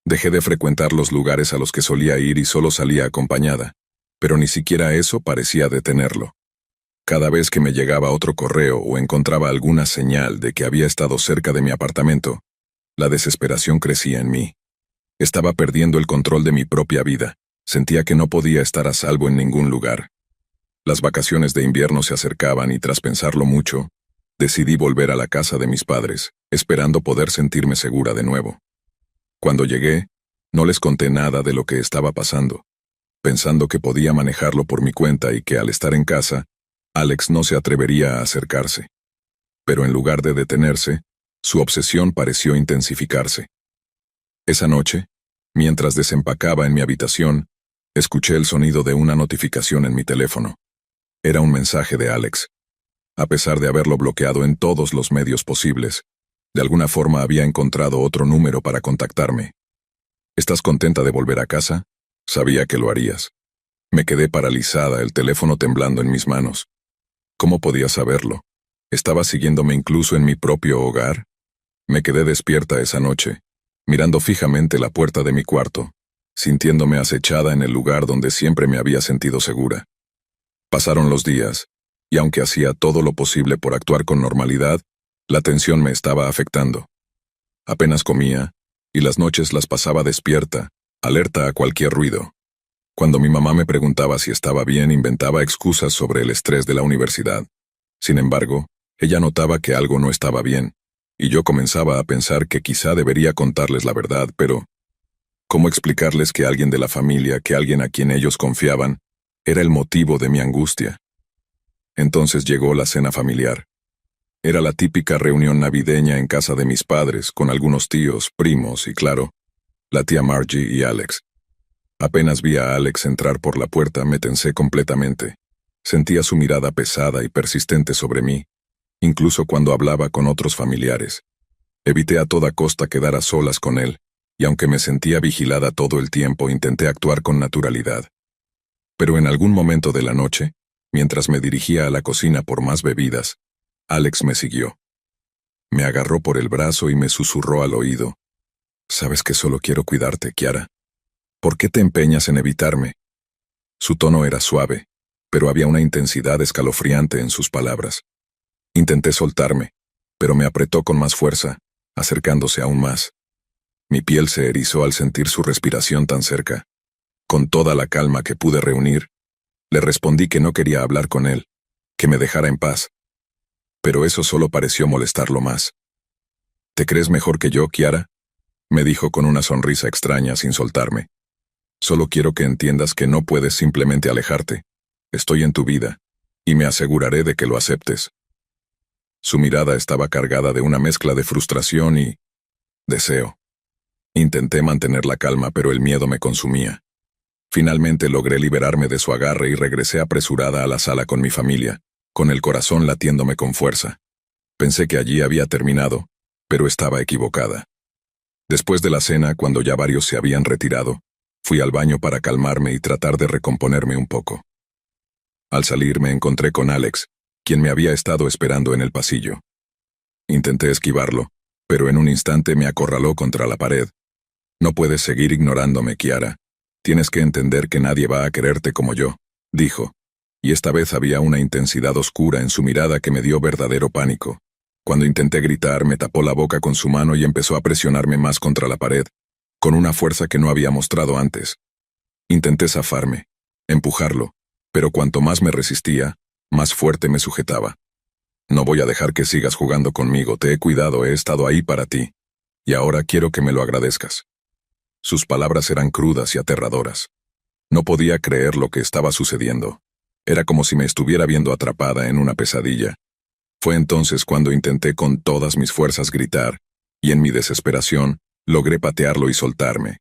Speaker 1: Dejé de frecuentar los lugares a los que solía ir y solo salía acompañada, pero ni siquiera eso parecía detenerlo. Cada vez que me llegaba otro correo o encontraba alguna señal de que había estado cerca de mi apartamento, la desesperación crecía en mí. Estaba perdiendo el control de mi propia vida. Sentía que no podía estar a salvo en ningún lugar. Las vacaciones de invierno se acercaban y tras pensarlo mucho, decidí volver a la casa de mis padres, esperando poder sentirme segura de nuevo. Cuando llegué, no les conté nada de lo que estaba pasando, pensando que podía manejarlo por mi cuenta y que al estar en casa, Alex no se atrevería a acercarse. Pero en lugar de detenerse, su obsesión pareció intensificarse. Esa noche, mientras desempacaba en mi habitación, escuché el sonido de una notificación en mi teléfono. Era un mensaje de Alex. A pesar de haberlo bloqueado en todos los medios posibles, de alguna forma había encontrado otro número para contactarme. ¿Estás contenta de volver a casa? Sabía que lo harías. Me quedé paralizada, el teléfono temblando en mis manos. ¿Cómo podía saberlo? ¿Estaba siguiéndome incluso en mi propio hogar? Me quedé despierta esa noche, mirando fijamente la puerta de mi cuarto, sintiéndome acechada en el lugar donde siempre me había sentido segura. Pasaron los días, y aunque hacía todo lo posible por actuar con normalidad, la tensión me estaba afectando. Apenas comía, y las noches las pasaba despierta, alerta a cualquier ruido. Cuando mi mamá me preguntaba si estaba bien, inventaba excusas sobre el estrés de la universidad. Sin embargo, ella notaba que algo no estaba bien, y yo comenzaba a pensar que quizá debería contarles la verdad, pero ¿cómo explicarles que alguien de la familia, que alguien a quien ellos confiaban, era el motivo de mi angustia? Entonces llegó la cena familiar. Era la típica reunión navideña en casa de mis padres, con algunos tíos, primos y, claro, la tía Margie y Alex. Apenas vi a Alex entrar por la puerta, me tensé completamente. Sentía su mirada pesada y persistente sobre mí, incluso cuando hablaba con otros familiares. Evité a toda costa quedar a solas con él, y aunque me sentía vigilada todo el tiempo, intenté actuar con naturalidad. Pero en algún momento de la noche, mientras me dirigía a la cocina por más bebidas, Alex me siguió. Me agarró por el brazo y me susurró al oído. «Sabes que solo quiero cuidarte, Kiara. ¿Por qué te empeñas en evitarme?» Su tono era suave, pero había una intensidad escalofriante en sus palabras. Intenté soltarme, pero me apretó con más fuerza, acercándose aún más. Mi piel se erizó al sentir su respiración tan cerca. Con toda la calma que pude reunir, le respondí que no quería hablar con él, que me dejara en paz. Pero eso solo pareció molestarlo más. «¿Te crees mejor que yo, Kiara?», me dijo con una sonrisa extraña sin soltarme. «Solo quiero que entiendas que no puedes simplemente alejarte. Estoy en tu vida, y me aseguraré de que lo aceptes». Su mirada estaba cargada de una mezcla de frustración y deseo. Intenté mantener la calma, pero el miedo me consumía. Finalmente logré liberarme de su agarre y regresé apresurada a la sala con mi familia, con el corazón latiéndome con fuerza. Pensé que allí había terminado, pero estaba equivocada. Después de la cena, cuando ya varios se habían retirado, fui al baño para calmarme y tratar de recomponerme un poco. Al salir me encontré con Alex, quien me había estado esperando en el pasillo. Intenté esquivarlo, pero en un instante me acorraló contra la pared. «No puedes seguir ignorándome, Kiara. Tienes que entender que nadie va a quererte como yo», dijo, y esta vez había una intensidad oscura en su mirada que me dio verdadero pánico. Cuando intenté gritar, me tapó la boca con su mano y empezó a presionarme más contra la pared, con una fuerza que no había mostrado antes. Intenté zafarme, empujarlo, pero cuanto más me resistía, más fuerte me sujetaba. «No voy a dejar que sigas jugando conmigo, te he cuidado, he estado ahí para ti, y ahora quiero que me lo agradezcas». Sus palabras eran crudas y aterradoras. No podía creer lo que estaba sucediendo. Era como si me estuviera viendo atrapada en una pesadilla. Fue entonces cuando intenté con todas mis fuerzas gritar, y en mi desesperación, logré patearlo y soltarme.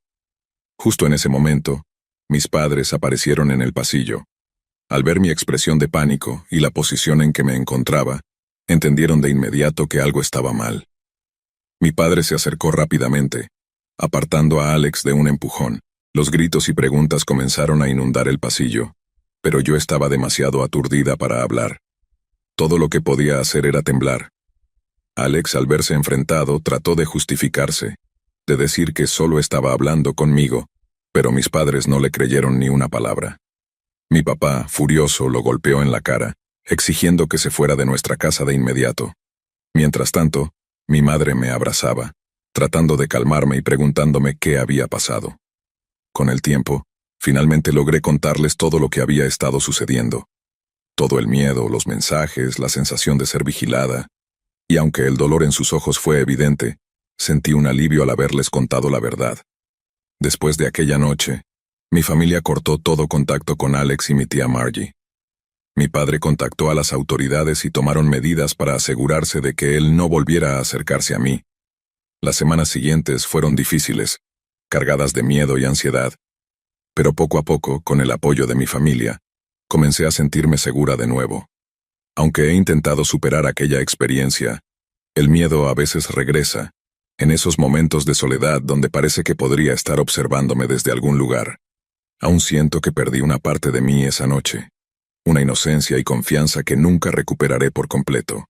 Speaker 1: Justo en ese momento, mis padres aparecieron en el pasillo. Al ver mi expresión de pánico y la posición en que me encontraba, entendieron de inmediato que algo estaba mal. Mi padre se acercó rápidamente, apartando a Alex de un empujón. Los gritos y preguntas comenzaron a inundar el pasillo, pero yo estaba demasiado aturdida para hablar. Todo lo que podía hacer era temblar. Alex, al verse enfrentado, trató de justificarse, de decir que solo estaba hablando conmigo, pero mis padres no le creyeron ni una palabra. Mi papá, furioso, lo golpeó en la cara, exigiendo que se fuera de nuestra casa de inmediato. Mientras tanto, mi madre me abrazaba, tratando de calmarme y preguntándome qué había pasado. Con el tiempo, finalmente logré contarles todo lo que había estado sucediendo. Todo el miedo, los mensajes, la sensación de ser vigilada. Y aunque el dolor en sus ojos fue evidente, sentí un alivio al haberles contado la verdad. Después de aquella noche, mi familia cortó todo contacto con Alex y mi tía Margie. Mi padre contactó a las autoridades y tomaron medidas para asegurarse de que él no volviera a acercarse a mí. Las semanas siguientes fueron difíciles, cargadas de miedo y ansiedad. Pero poco a poco, con el apoyo de mi familia, comencé a sentirme segura de nuevo. Aunque he intentado superar aquella experiencia, el miedo a veces regresa, en esos momentos de soledad donde parece que podría estar observándome desde algún lugar. Aún siento que perdí una parte de mí esa noche, una inocencia y confianza que nunca recuperaré por completo.